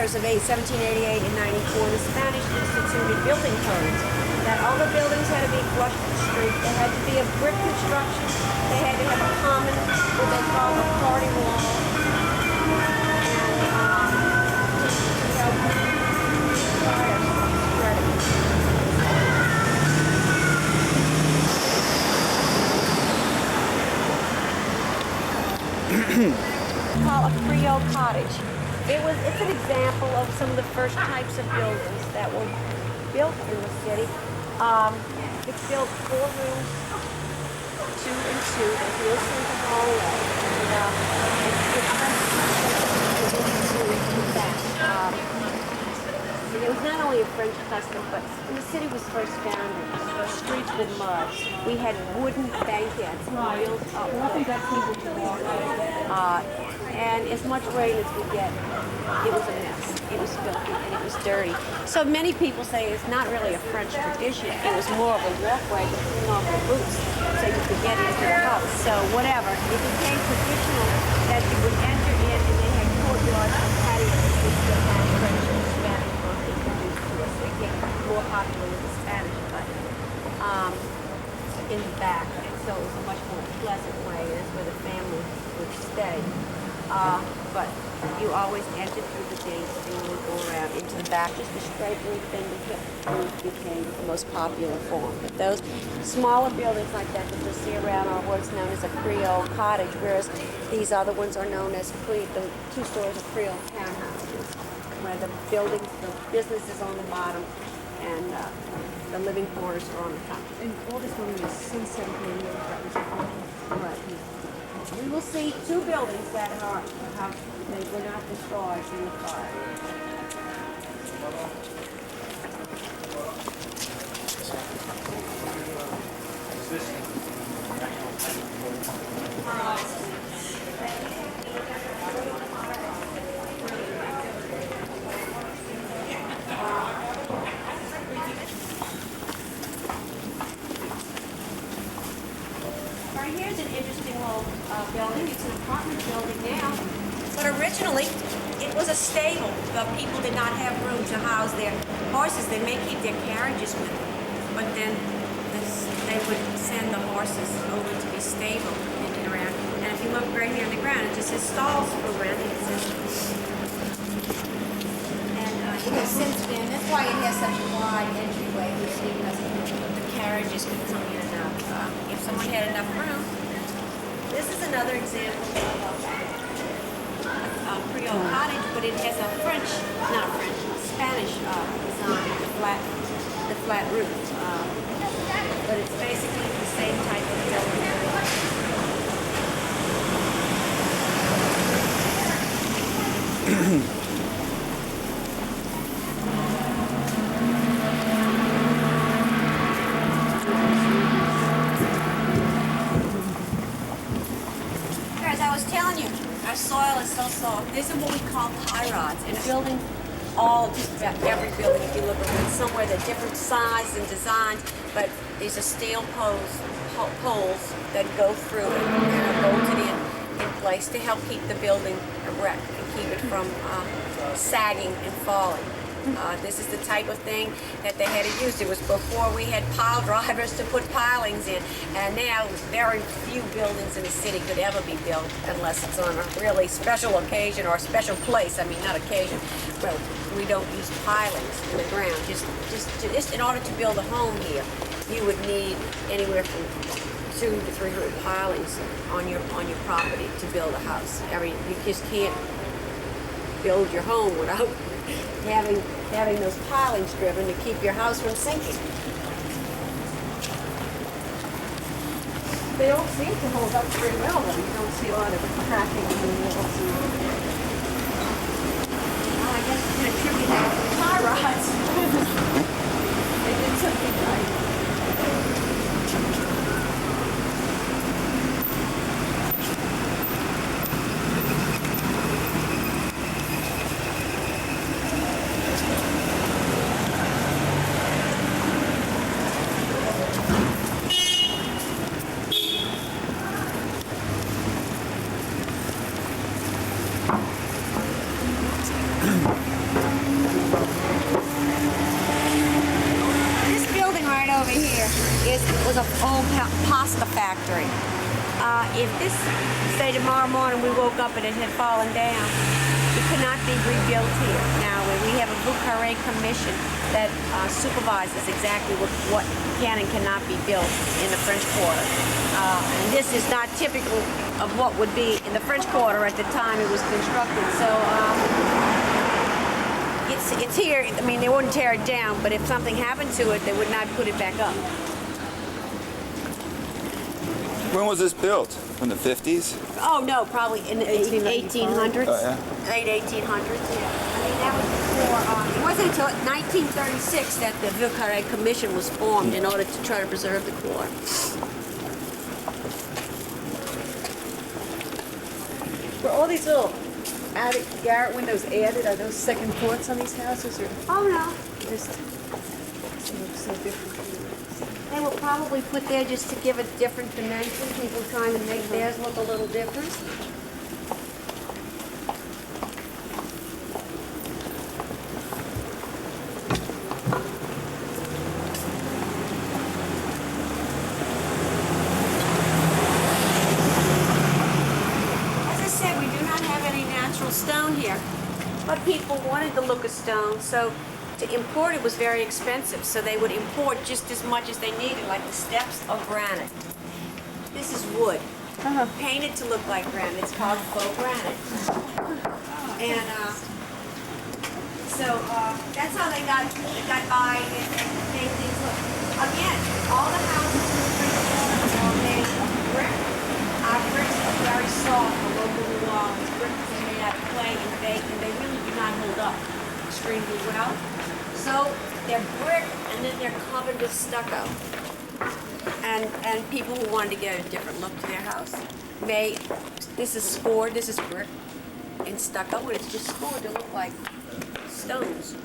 Of 1788 and 94, the Spanish instituted building codes that all the buildings had to be flush with the street. They had to be of brick construction. They had to have a common, what they call a party wall. And call a Creole cottage. It's an example of some of the first types of buildings that were built in the city. It's built 4 rooms, 2 and 2. There's no central hallway. And it was not only a French custom, but when the city was first founded, the streets were mud. We had wooden banquettes built up that people could walk in. And as much rain as we get, it was a mess. it was filthy and it was dirty. So many people say it's not really a French tradition. It was more of a walkway to clean off your boots so you could get into the house. So whatever, it became traditional that you would enter in and they had courtyards and patios which still had French and Spanish books introduced to us. They became more popular with the Spanish, but in the back, and so it was a much more pleasant way. That's where the family would stay. But you always entered through the gates and you would go around into the back. Just the straight roof and the hip roof became the most popular form. But those smaller buildings like that that you'll see around are what's known as a Creole cottage, whereas these other ones are known as the 2 stories of Creole townhouses, where the buildings, the business is on the bottom and the living quarters are on the top. And all this money is since 17 years, that was Right. We will see 2 buildings that they were not destroyed in the fire. Right here's an interesting little building. It's an apartment building now. But originally, it was a stable. The people did not have room to house their horses. They may keep their carriages with them. But then they would send the horses over to be stable and around. And if you look right here in the ground, it just says stalls for rent. It says, and it has since been, that's why it has such a wide entryway here, because the carriages could come in and out. If someone had enough room. This is another example of a Creole cottage, but it has a Spanish design, the flat roof. But it's basically the same type of building. As I was telling you, our soil is so soft. These are what we call pyrods. And building just about every building, if you look around somewhere, they're different sizes and designs, but these are steel poles that go through it and are bolted in place to help keep the building erect and keep it from sagging and falling. This is the type of thing that they had to use. It was before we had pile drivers to put pilings in, and now very few buildings in the city could ever be built unless it's on a really special occasion or a special place. I mean, not occasion. Well, we don't use pilings in the ground. Just in order to build a home here, you would need anywhere from 200 to 300 pilings on your property to build a house. I mean, you just can't build your home without having those pilings driven to keep your house from sinking. They all seem to hold up pretty well, though. You don't see a lot of cracking in the walls. Well, I guess you can attribute that to tie rods. They did something right. Was an old pasta factory. If this, say tomorrow morning we woke up and it had fallen down, it could not be rebuilt here. Now we have a Vieux Carré commission that supervises exactly what can and cannot be built in the French Quarter. And this is not typical of what would be in the French Quarter at the time it was constructed. So it's here. I mean, they wouldn't tear it down, but if something happened to it, they would not put it back up. When was this built? In the 50s? Oh, no, probably in the 1800s. Oh, yeah. Late 1800s, yeah. I mean, that was before, it wasn't until 1936 that the Vieux Carré Commission was formed in order to try to preserve the quarter. For all these little attic garret windows added? Are those second thoughts on these houses, or Oh, no. just they look so different? They were probably put there just to give a different dimension, people trying to make theirs look a little different. As I said, we do not have any natural stone here, but people wanted the look of stone, so to import it was very expensive, so they would import just as much as they needed, like the steps of granite. This is wood, painted to look like granite. It's called faux granite. And so that's how they got by and made things look. Again, all the houses in the French Quarter are made of brick. Our bricks are very soft, the local New Orleans bricks are made out of clay and baked, and they really do not hold up extremely well. So they're brick and then they're covered with stucco. And people who wanted to get a different look to their house this is scored, this is brick and stucco, and it's just scored to look like stones.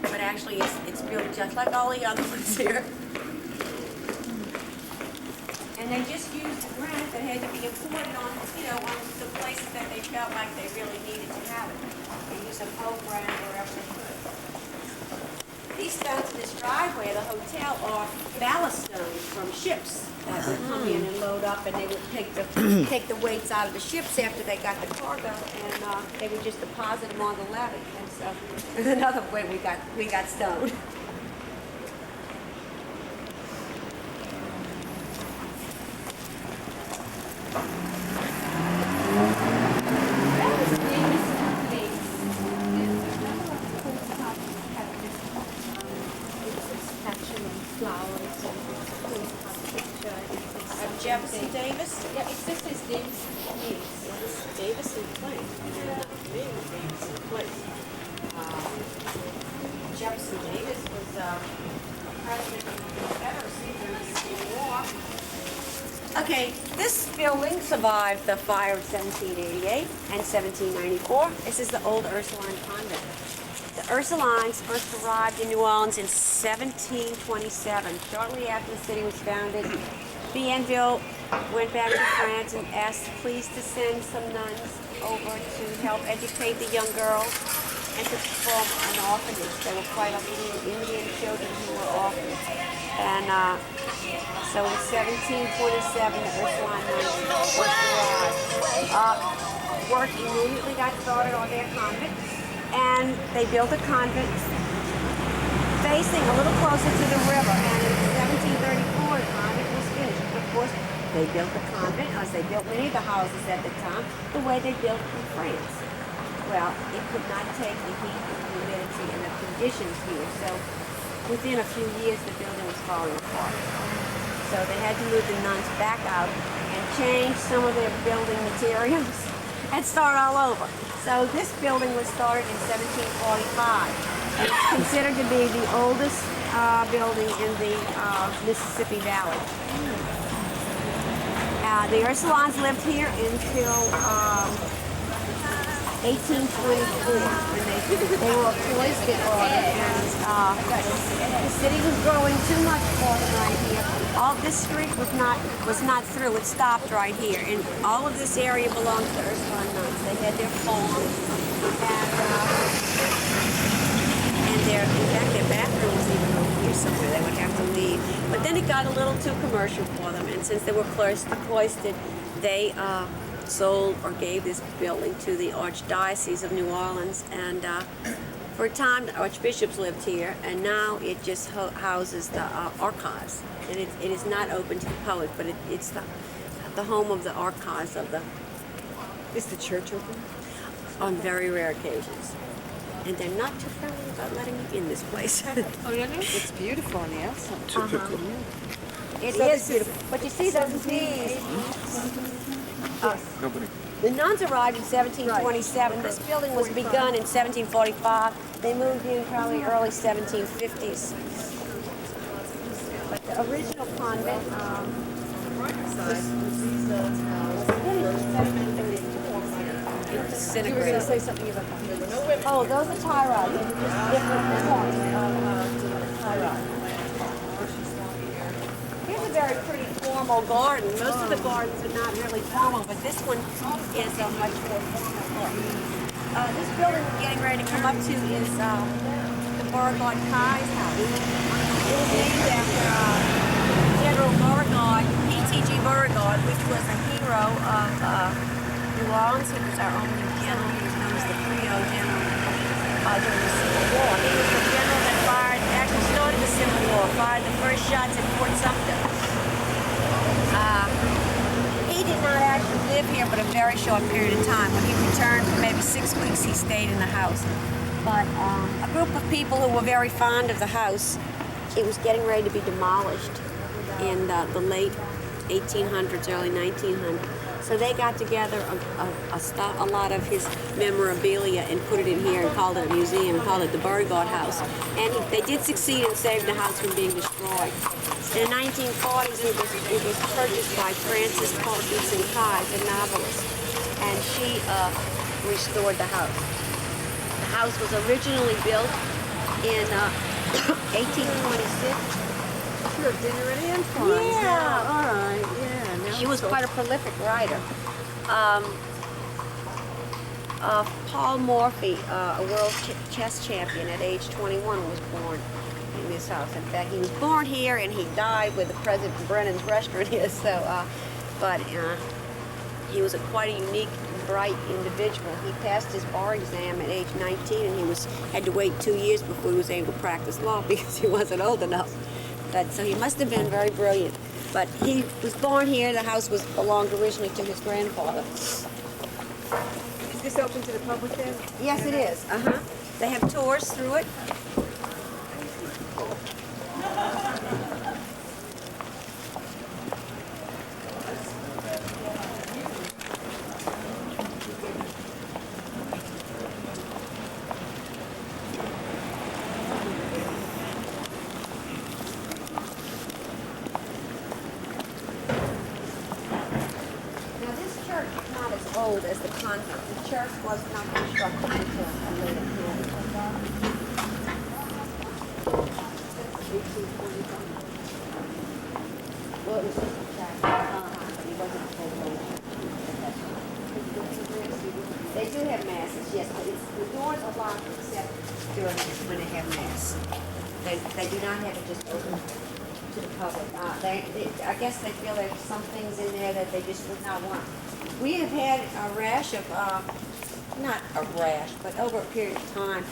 But actually it's built just like all the other ones here. And they just used the granite that had to be imported on, on the places that they felt like they really needed to have it. They used a faux granite wherever they could. These stones in this driveway of the hotel are ballast stones from ships that would come in and load up, and they would take the weights out of the ships after they got the cargo, and they would just deposit them on the levee. And so there's another way we got stoned. Jefferson Davis? Yeah, it says his Davis. Davis and Place. Davis and Place. Jefferson Davis was president of the Confederacy during the Civil War. Okay, this building survived the fire of 1788 and 1794. This is the old Ursuline convent. The Ursulines first arrived in New Orleans in 1727, shortly after the city was founded. Bienville went back to France and asked please to send some nuns over to help educate the young girls and to form an orphanage. There were quite a few Indian children who were orphans. And so in 1727, the Ursuline nuns first arrived. Work immediately got started on their convent, and they built a convent facing a little closer to the river, and in 1734 the convent was finished. Of course, they built the convent, as they built many of the houses at the time, the way they built in France. Well, it could not take the heat and the humidity and the conditions here, so within a few years the building was falling apart. So they had to move the nuns back out and change some of their building materials and start all over. So this building was started in 1745. And it's considered to be the oldest building in the Mississippi Valley. The Ursulines lived here until 1824, when they were a cloistered order, and the city was growing too much for them right here. All this street was not through; it stopped right here, and all of this area belonged to the Ursuline nuns. They had their farm, and in fact, their bathroom was even over here somewhere. They would have to leave. But then it got a little too commercial for them, and since they were cloistered, they sold or gave this building to the Archdiocese of New Orleans. And for a time, the archbishops lived here, and now it just houses the archives. And it is not open to the public, but it's the home of the archives of the... Is the church open? On very rare occasions. And they're not too friendly about letting you in this place. Oh, really? It's beautiful on the outside. It is beautiful. But you see those these. The nuns arrived in 1727. This building was begun in 1745. They moved in probably early 1750s. But the original convent was built in 1734. You were disintegrated. going to say something about that. Oh, those are tie rods. Those are just different forms of tie rod. Here's a very pretty formal garden. Most of the gardens are not really formal, but this one is a much more formal garden. This building we're getting ready to come up to is the Beauregard Kai's house. It was named after General Beauregard, P.T.G. Beauregard, which was a hero of New Orleans. He was our only general. He was known as the Creole General during the Civil War. He was the general that actually started the Civil War, fired the first shots at Fort Sumter. He did not actually live here but a very short period of time. When he returned for maybe 6 weeks, he stayed in the house. But a group of people who were very fond of the house, it was getting ready to be demolished in the late 1800s, early 1900s. So they got together a lot of his memorabilia and put it in here and called it a museum, and called it the Beauregard House. And they did succeed in saving the house from being destroyed. In the 1940s, it was purchased by Frances Parkinson Keyes, a novelist, and she restored the house. The house was originally built in 1826. Sure, dinner at Antoine's. Yeah. All right. Yeah. Now She was quite a prolific writer. Paul Morphy, a world chess champion at age 21, was born in this house. In fact, he was born here and he died with the President Brennan's restaurant here. So, but he was quite a unique, bright individual. He passed his bar exam at age 19, and he had to wait 2 years before he was able to practice law because he wasn't old enough. But so he must have been very brilliant. But he was born here. The house belonged originally to his grandfather. Is this open to the public then? Yes, it is. They have tours through it. Old as the convent. The church was not constructed until a later period. Well, it was just a chapel. It wasn't a full building. They do have masses, yes, but the doors are locked except during when they have mass. They do not have it just open to the public. I guess they feel there's some things in there that they just would not want. We have had a rash of, not a rash, but over a period of time,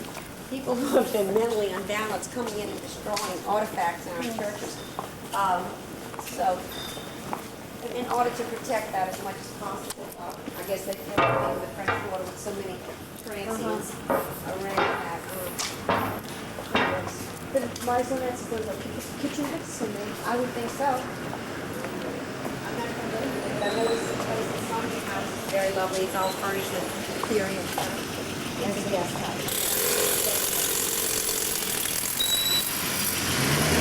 people who have been mentally unbalanced coming in and destroying artifacts in our churches. So, in order to protect that as much as possible, I guess they feel like being the French Quarter with so many transients around that. But Maisonette's going to kitchen bits, I would think so. I'm not convinced, but I noticed the place in Sunday House is very lovely. It's all furnished with period stuff. It's a guest house.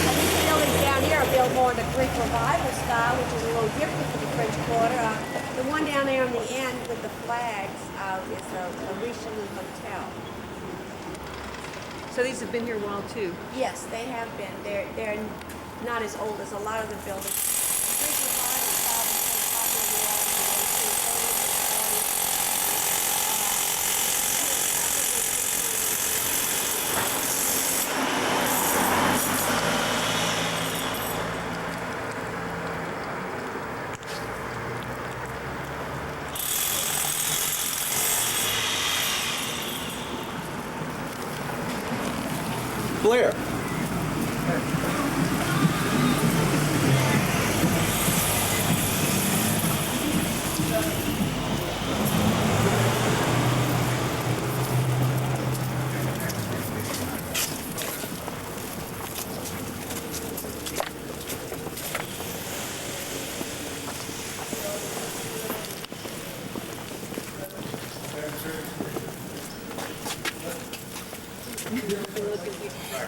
And these buildings down here are built more in the Greek Revival style, which is a little different from the French Quarter. The one down there on the end with the flags is the Richelieu Hotel. So these have been here a while too. Yes, they have been. They're not as old as a lot of the buildings. Blair.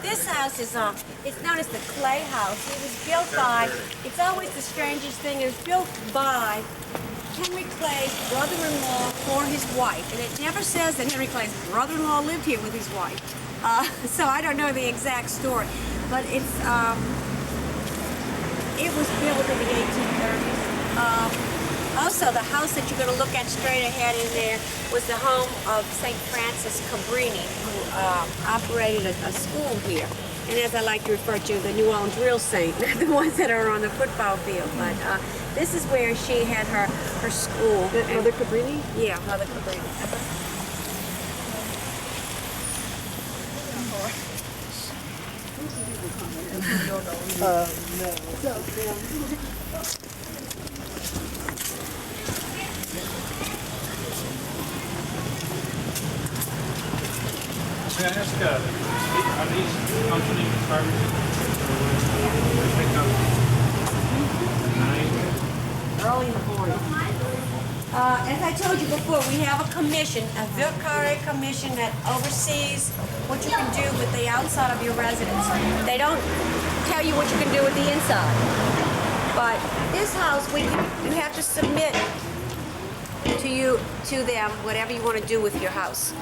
This house is it's known as the Clay House. It was built by, it's always the strangest thing, it was built by Henry Clay's brother-in-law for his wife, and it never says that Henry Clay's brother-in-law lived here with his wife. So I don't know the exact story, but it was built in the 1830s. Also, the house that you're going to look at straight ahead in there was the home of St. Francis Cabrini, who operated a school here. And as I like to refer to, the New Orleans real saint, the ones that are on the football field. But this is where she had her school. Mother Cabrini? Yeah, Mother Cabrini. Can I ask, are these functioning cars? Early in the morning. As I told you before, we have a commission, a Ville Carré commission that oversees what you can do with the outside of your residence. They don't tell you what you can do with the inside. But this house, you have to submit to them whatever you want to do with your house.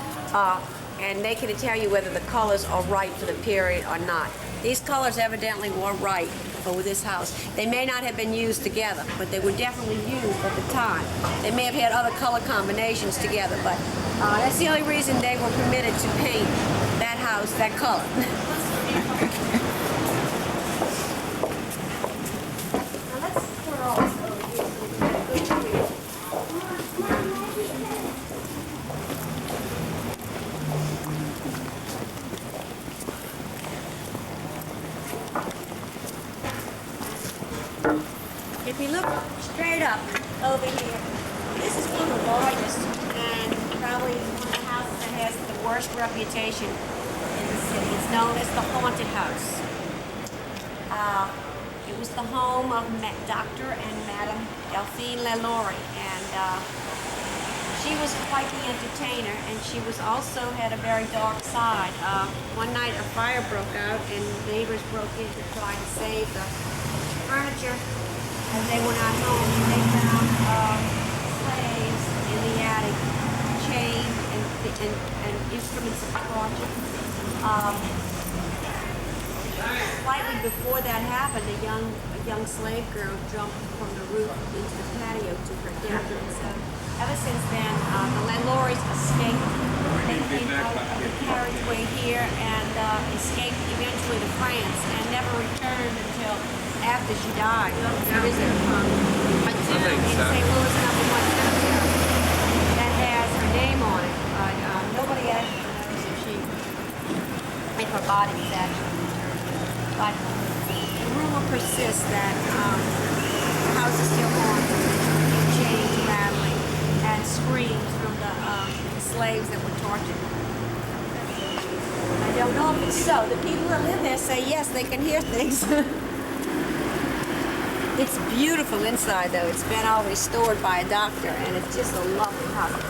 And they can tell you whether the colors are right for the period or not. These colors evidently were right for this house. They may not have been used together, but they were definitely used at the time. They may have had other color combinations together, but that's the only reason they were permitted to paint that house that color. Now let's put also here. If you look straight up over here, this is one of the largest and probably one of the houses that has the worst reputation in the city. It's known as the Haunted House. It was the home of Dr. and Madame Delphine LaLaurie, and she was quite the entertainer, and she was also had a very dark side. One night a fire broke out, and neighbors broke in to try to save the furniture. As they were not home, they found slaves in the attic, chains and instruments of torture. Slightly before that happened, a young slave girl jumped from the roof into the patio to her death. And so, ever since then, the LaLauries escaped. They came out of the carriageway here and escaped eventually to France and never returned until after she died. There is a cemetery in St. Louis #1 cemetery that has her name on it, but nobody actually knows if her body was actually returned. But the rumor persists that the house is still haunted, chains rattling, and screams from the slaves that were tortured. I don't know if it's so. The people that live there say yes, they can hear things. It's beautiful inside, though. It's been all restored by a doctor, and it's just a lovely house.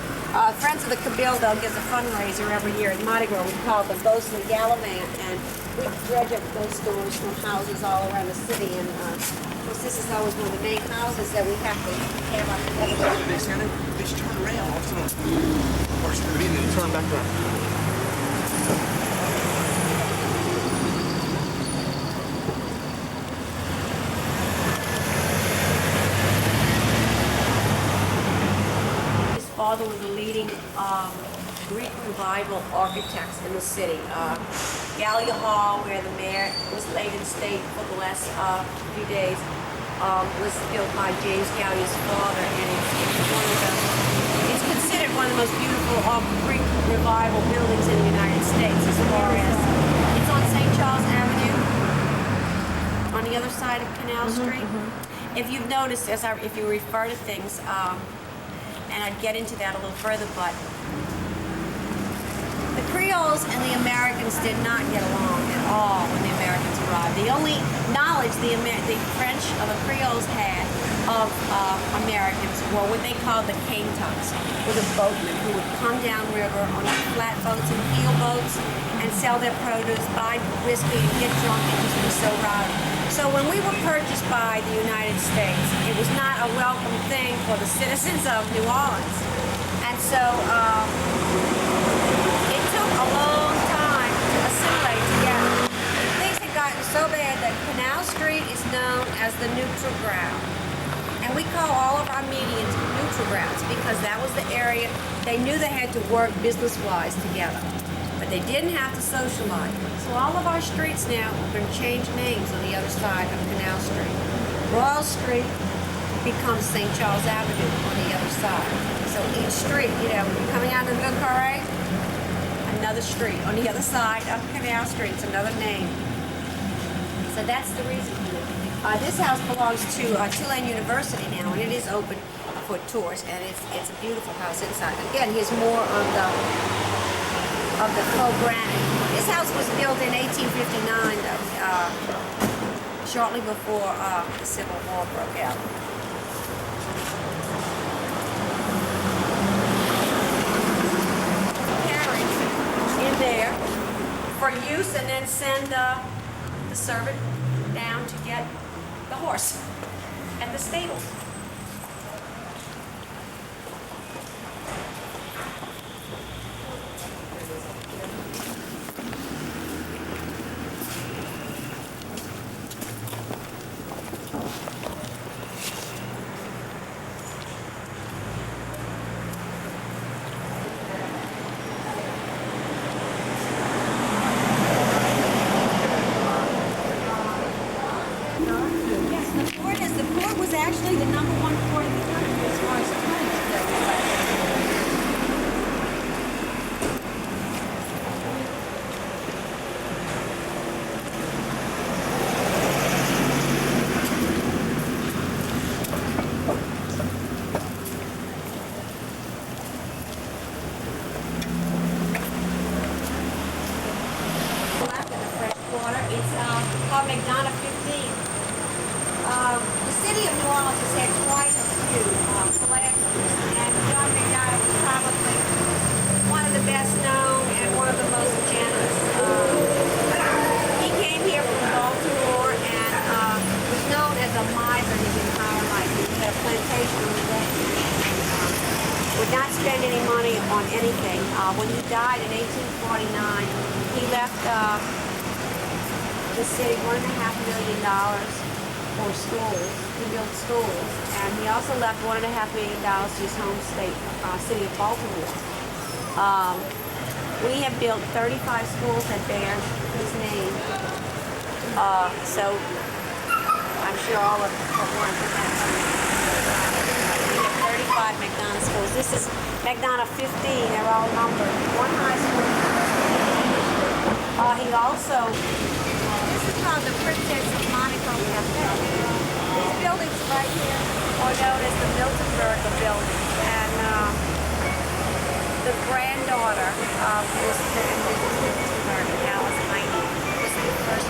Friends of the Cabildo gives a fundraiser every year at Mardi Gras. We call it the Ghostly Gallivant, and we dredge up ghost stories from houses all around the city. And of course, this is always one of the main houses that we have to have our They just turn around. All of a sudden, they turn back around. father was the leading Greek revival architects in the city. Gallia Hall, where the mayor was laid in state for the last few days, was built by James Gallia's father, and it's considered one of the most beautiful Greek revival buildings in the United States. As far as it's on St. Charles Avenue, on the other side of Canal Street. If you've noticed, if you refer to things, and I'd get into that a little further, but the Creoles and the Americans did not get along at all when the Americans arrived. The only knowledge the French or the Creoles had of Americans were what they called the cane tops, were the boatmen who would come downriver on flatboats and keel boats and sell their produce, buy whiskey, and get drunk and just be so rowdy. So when we were purchased by the United States, it was not a welcome thing for the citizens of New Orleans. And so it took a long time to assimilate together. Things had gotten so bad that Canal Street is known as the neutral ground. And we call all of our medians neutral grounds because that was the area they knew they had to work business-wise together. But they didn't have to socialize. So all of our streets now are going to change names on the other side of Canal Street. Royal Street becomes St. Charles Avenue on the other side. So each street, you know, coming out of the Le Carré, another street. On the other side of Canal Street, it's another name. So that's the reason for it. This house belongs to Tulane University now, and it is open for tours, and it's a beautiful house inside. Again, here's more of the faux granite. This house was built in 1859, shortly before the Civil War broke out. Carriage in there for use, and then send the servant down to get the horse at the stables. The port was actually the #1 port in the country as far as tonnage goes. Left in the fresh water, it's called McDonough 15. The city of New Orleans has had quite a few philanthropists, and John McDonough was probably one of the best known and one of the most generous. He came here from Baltimore and was known as a miser his entire life. He had a plantation on the ranch. Would not spend any money on anything. When he died in 1849, he left the city $1.5 million for schools. He built schools, and he also left $1.5 million to his home state, city of Baltimore. We have built 35 schools that bear his name. So I'm sure all of the ones that have we have 35 McDonough schools. This is McDonough 15. They're all numbered. One high school. He also. This is called the Princess of Monaco Cafe. These buildings right here are known as the Miltonberger buildings, and the granddaughter of Mr. and Mrs. Miltonberger, Alice Heine, was the first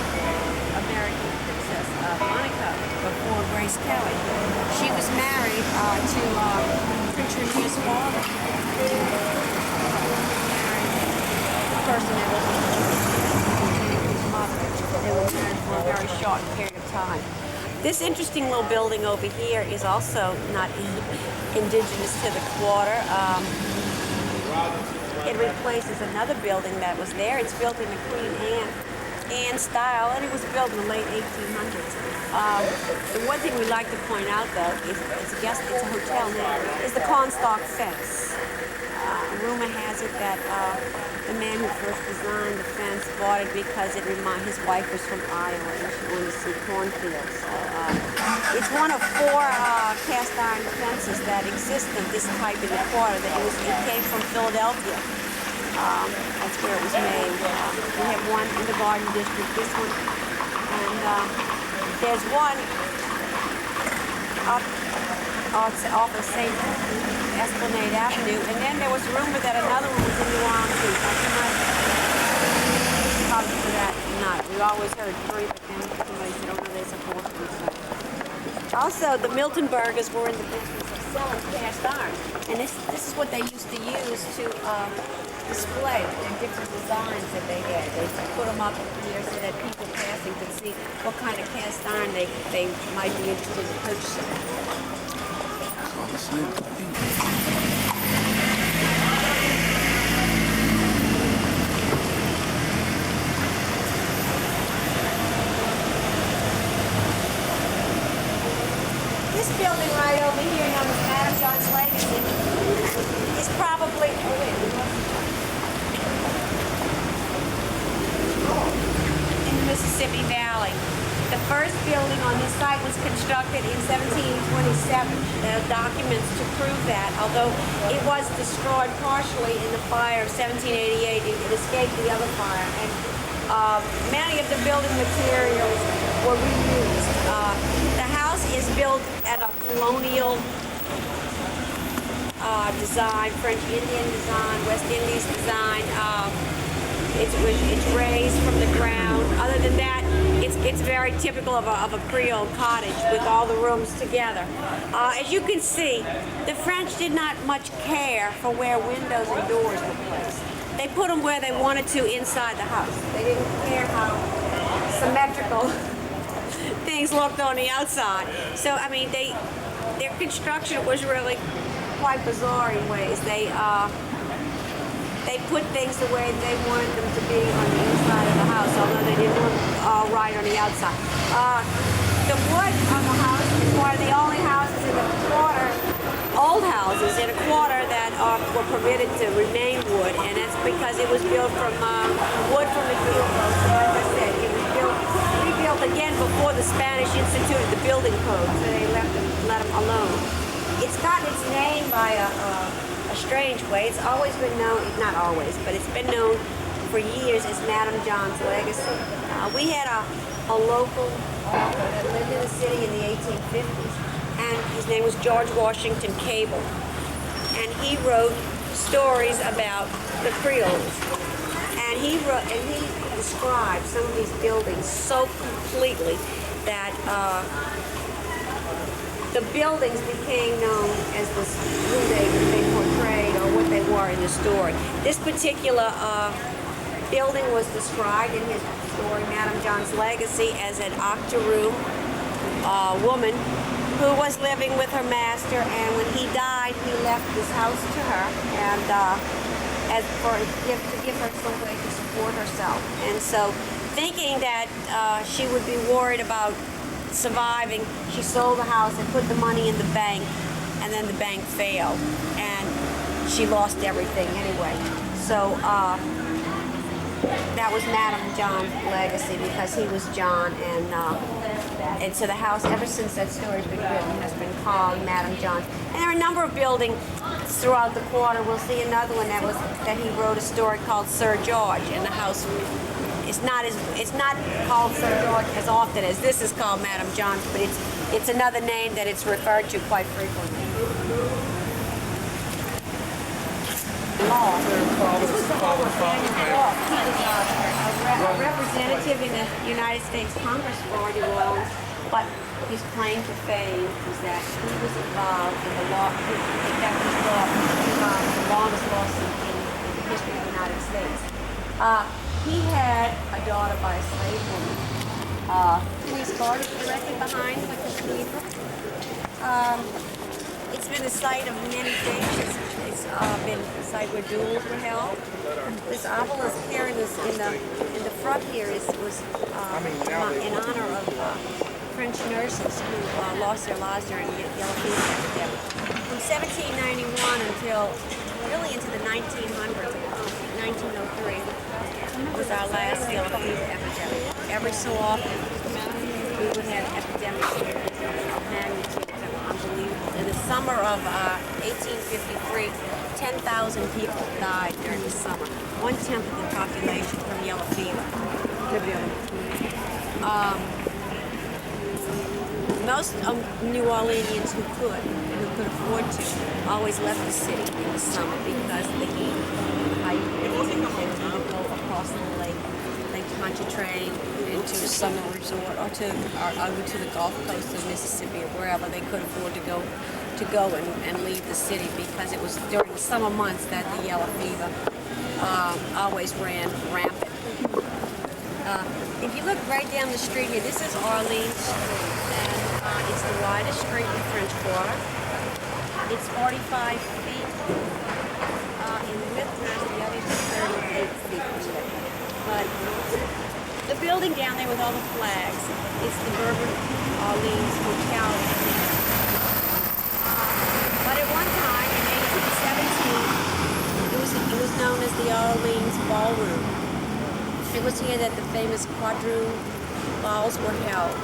American princess of Monaco before Grace Kelly. She was married to Prince Renee's father, the person that was his mother. They were married for a very short period of time. This interesting little building over here is also not indigenous to the quarter. It replaces another building that was there. It's built in the Queen Anne style, and it was built in the late 1800s. The one thing we like to point out, though, is it's a hotel now, is the cornstalk fence. Rumor has it that the man who first designed the fence bought it because his wife was from Iowa and she wanted to see cornfields. So, it's one of 4 cast iron fences that exist of this type in the quarter. It came from Philadelphia. That's where it was made. We have one in the Garden District, this one, and there's one up off of St. Esplanade Avenue, and then there was rumor that another one was in New Orleans too. I cannot comment for that. Not. We always heard 3, but then somebody said, "Oh no, there's a 4th one." So. Also, the Miltonbergers were in the business of selling cast iron, and this is what they used to use to display the different designs that they had. They put them up here so that people passing could see what kind of cast iron they might be interested in purchasing. this building right over here, known as Madam John's Legacy, is probably, oh wait, in the Mississippi Valley. The first building on this site was constructed in 1727. There are documents to prove that, although it was destroyed partially in the fire of 1788. It escaped the other fire, and many of the building materials were reused. The house is built at a colonial design, French Indian design, West Indies design. It's raised from the ground. Other than that, it's very typical of a Creole cottage with all the rooms together. As you can see, the French did not much care for where windows and doors were placed. They put them where they wanted to inside the house. They didn't care how symmetrical things looked on the outside. So, I mean, their construction was really quite bizarre in ways. They put things the way they wanted them to be on the inside of the house, although they didn't look all right on the outside. The wood on the house is one of the only houses in the quarter, old houses in a quarter that were permitted to remain wood, and that's because it was built from wood from the field post. So as I said, it was rebuilt again before the Spanish instituted the building code, so they let them alone. It's gotten its name by a strange way. It's always been known, not always, but it's been known for years as Madam John's Legacy. We had a local author that lived in the city in the 1850s, and his name was George Washington Cable. And he wrote stories about the Creoles. And he described some of these buildings so completely that the buildings became known as who they portrayed or what they were in the story. This particular building was described in his story, Madam John's Legacy, as an octoroon woman who was living with her master, and when he died, he left this house to her, and as for a gift to give her some way to support herself. And so, thinking that she would be worried about surviving, she sold the house and put the money in the bank, and then the bank failed, and she lost everything anyway. So that was Madam John's Legacy, because he was John, and so the house, ever since that story's been written, has been called Madam John's. And there are a number of buildings throughout the quarter. We'll see another one that he wrote a story called Sir George, and the house it's not called Sir George as often as this is called Madam John's, but it's another name that it's referred to quite frequently. Law. This was the whole of Daniel Law. He was a representative in the United States Congress for the Royals, but his claim to fame was that he was involved in the law. That his law involved the longest lawsuit in the history of the United States. He had a daughter by a slave woman. Denise Carter directly behind the cathedral. It's been a site of many things. It's been a site where duels were held. This obelisk here in the front here was in honor of French nurses who lost their lives during the yellow fever epidemic. From 1791 until really into the 1900s, 1903. Was our last yellow fever epidemic. Every so often, we would have epidemics here of magnitude that were unbelievable. In the summer of 1853, 10,000 people died during the summer. 1/10 of the population from yellow fever. Most New Orleanians who could afford to, always left the city in the summer because the heat, the height, they would go across the lake Pontchartrain into a summer resort, or over to the Gulf Coast of Mississippi, or wherever they could afford to go and leave the city, because it was during the summer months that the yellow fever always ran rampant. If you look right down the street here, this is Orleans Street, and it's the widest street in the French Quarter. It's 45 feet in width, and the other is 38 feet in width. But the building down there with all the flags is the Bourbon Orleans Hotel. it was here that the famous quadroon balls were held.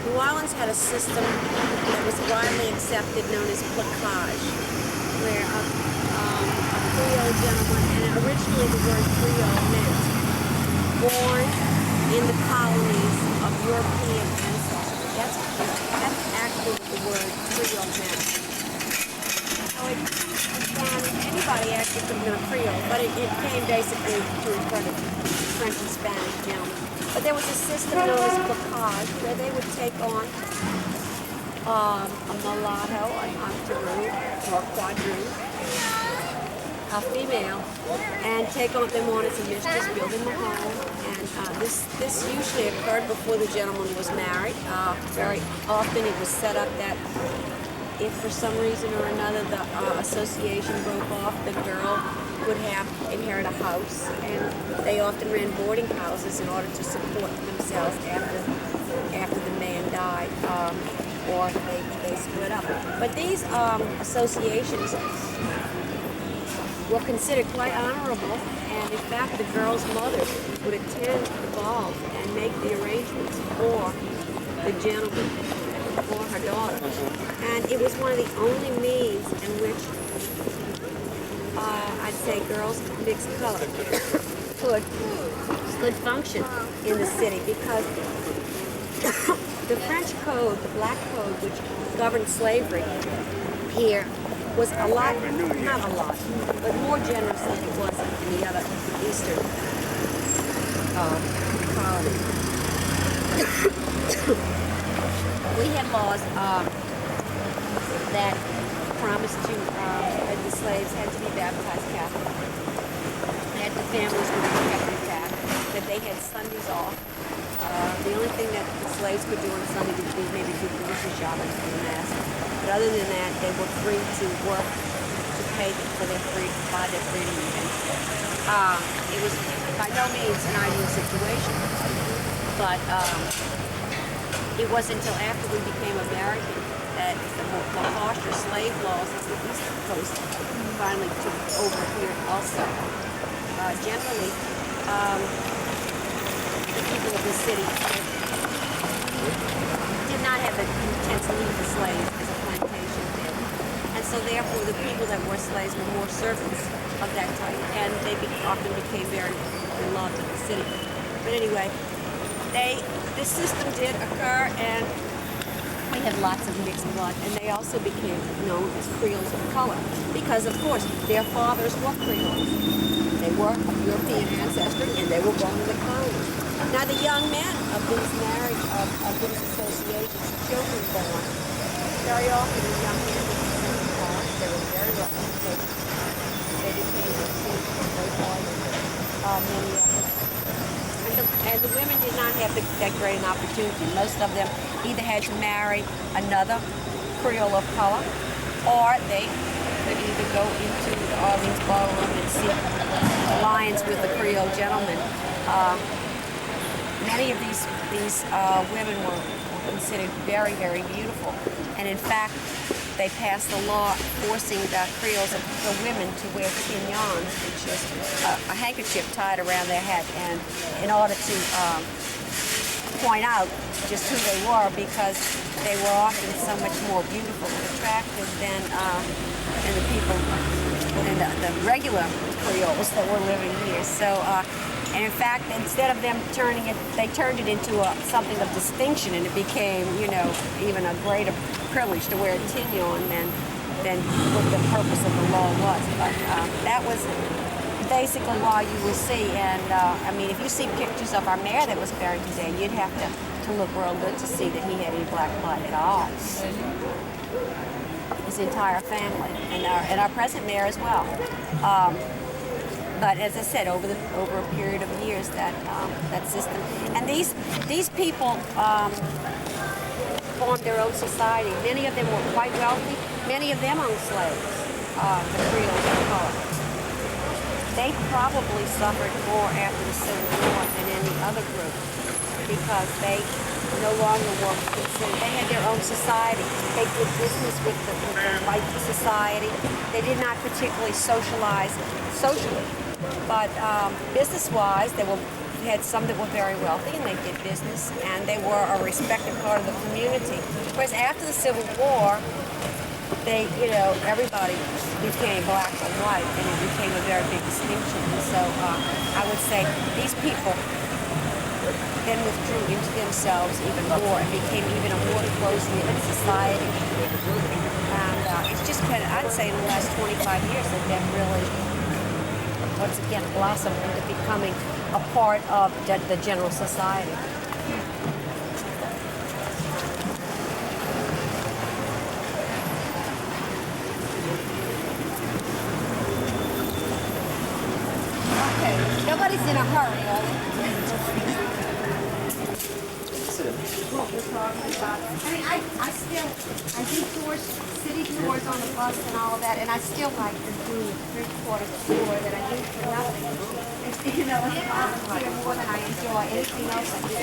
New Orleans had a system that was widely accepted known as placage, where a Creole gentleman, and originally the word Creole meant born in the colonies of European ancestry. That's actually what the word Creole meant. So anybody actually could have been a Creole, but it came basically to refer to French and Spanish gentlemen. But there was a system known as placage, where they would take on a mulatto, an entourage, or a quadroon, a female, and take them on as a mistress, build them a home. And this usually occurred before the gentleman was married. Very often it was set up that if for some reason or another the association broke off, the girl would inherit a house, and they often ran boarding houses in order to support themselves after the man died, or they split up. But these associations were considered quite honorable, and in fact the girl's mother would attend the ball and make the arrangements for the gentleman, for her daughter. And it was one of the only means in which I'd say girls of mixed color could function in the city, because the French code, the black code, which governed slavery here, was a lot, not a lot, but more generous than it was in the other eastern colonies. We had laws that promised to, that the slaves had to be baptized Catholic, that the families would be kept intact, that they had Sundays off. The only thing that the slaves could do on Sunday would be maybe do grocery shopping for the master. But other than that, they were free to work, to pay for their by their freedom. It was by no means an ideal situation, but it wasn't until after we became American that the more harsher slave laws of the East Coast finally took over here also. Generally, the people of the city did not have an intense need for slaves as a plantation did. And so therefore the people that were slaves were more servants of that type, and they often became very beloved of the city. But anyway, this system did occur, and we had lots of mixed blood, and they also became known as Creoles of color, because of course their fathers were Creoles. They were of European ancestry, and they were born in the colonies. Now the young men of these marriage, of these associations, children born, very often the young men were born. They were very well educated. They became very hard, many of them. And the women did not have that great an opportunity. Most of them either had to marry another Creole of color, or they could either go into the Orleans ballroom and seek alliance with the Creole gentleman. Many of these women were considered very, very beautiful, and in fact, they passed a law forcing the Creoles, the women, to wear chignons, which is a handkerchief tied around their head, and in order to point out just who they were, because they were often so much more beautiful and attractive than the people, than the regular Creoles that were living here. So, and in fact, instead of them turning it, they turned it into something of distinction, and it became, you know, even a greater privilege to wear a chignon than what the purpose of the law was. But that was basically all you will see. And I mean, if you see pictures of our mayor that was buried today, you'd have to look real good to see that he had any black blood at all. His entire family, and our present mayor as well. But as I said, over a period of years, that system, and these people formed their own society. Many of them were quite wealthy. Many of them owned slaves, the Creoles of color. They probably suffered more after the Civil War than any other group, because they no longer were considered. They had their own society. They did business with the white society. They did not particularly socialize socially But business-wise, we had some that were very wealthy and they did business, and they were a respected part of the community. Whereas after the Civil War, everybody became black and white, and it became a very big distinction. And so I would say these people then withdrew into themselves even more and became even a more close-knit society. And it's just kind of, I'd say in the last 25 years that they've really, once again, blossomed into becoming a part of the general society. Okay, nobody's in a hurry, are they? What we're talking about. I mean, I do tours, city tours on the bus and all of that, and I still like to do three-quarters tour that I do for nothing. It's, it's volunteer more than I enjoy anything else I do.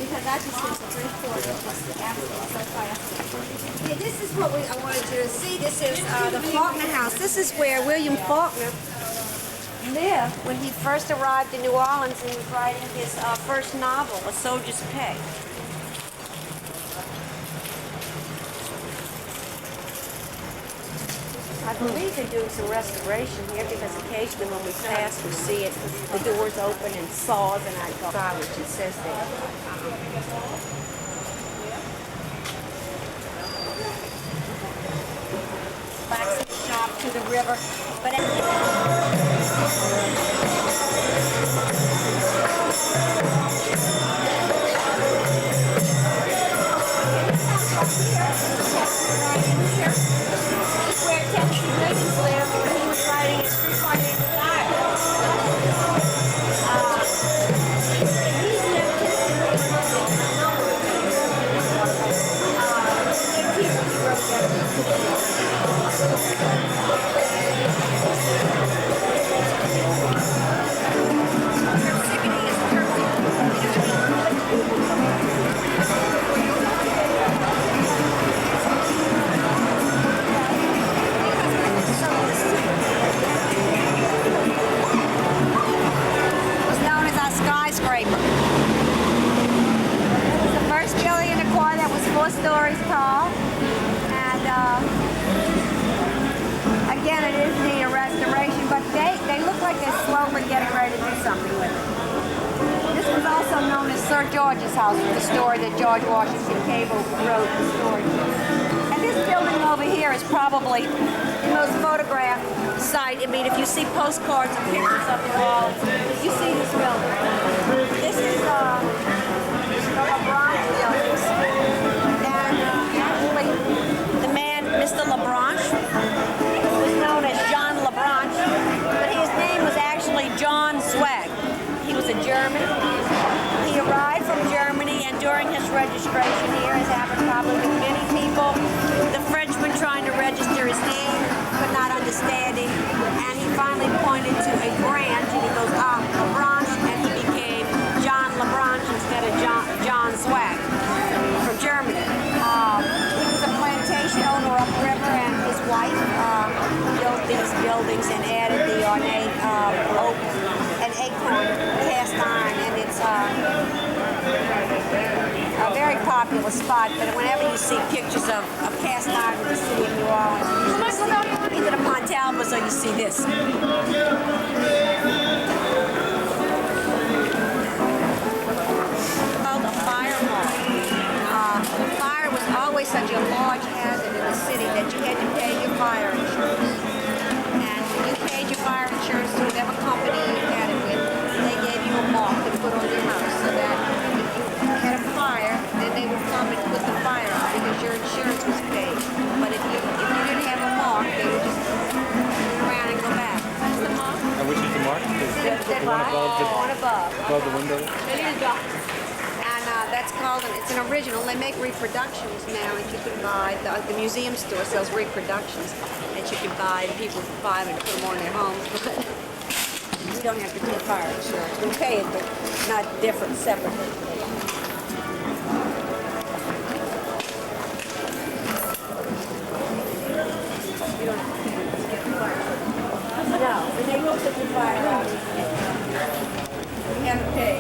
Because I just think the three-quarters is just absolutely so fast. Yeah, this is what I wanted you to see. This is the Faulkner House. This is where William Faulkner lived when he first arrived in New Orleans and was writing his first novel, A Soldier's Pay. I believe they're doing some restoration here because occasionally when we pass we see it, the doors open and saws and I go, which it says there. Blacksmith shop to the river, but where Tennessee Williams lived when he was writing his 3.85. Stories tall, and again, it is need a restoration, but they look like they're slowly getting ready to do something with it. This was also known as Sir George's house, for the story that George Washington Cable wrote the story. And this building over here is probably the most photographed site. I mean, if you see postcards and pictures of the walls, you see this building. This is the LaBranche buildings. The man, Mr. LaBranche, was known as John LaBranche, but his name was actually John Zweig. He was a German. He arrived from Germany, and during his registration here, as happened probably with many people, the Frenchman trying to register his name, but not understanding, and he finally pointed to a branch, and he goes, LaBranche, and he became John LaBranche instead of John Zweig from Germany. He was a plantation owner upriver, and his wife built these buildings and added the ornate oak and acorn cast iron, and it's a very popular spot. But whenever you see pictures of cast iron in the city of New Orleans, you see either the Montalbas or you see this. Called a fire hall. Fire was always such a large hazard in the city that you had to pay your fire insurance. And when you paid your fire insurance to whatever company you had it with, they gave you a mark to put on your house so that if you had a fire, then they would come and put the fire out because your insurance was paid. But if you didn't have a mark, they would just turn around and go back. That's the mark? And which is the mark? The one above. Above the window? That's called, it's an original. They make reproductions now, and you can buy, the museum store sells reproductions that you can buy, and people buy them and put them on their homes. But we don't have to do fire insurance. We pay it, but not different, separately. You don't have to get fire insurance. No, fire. We have a pig.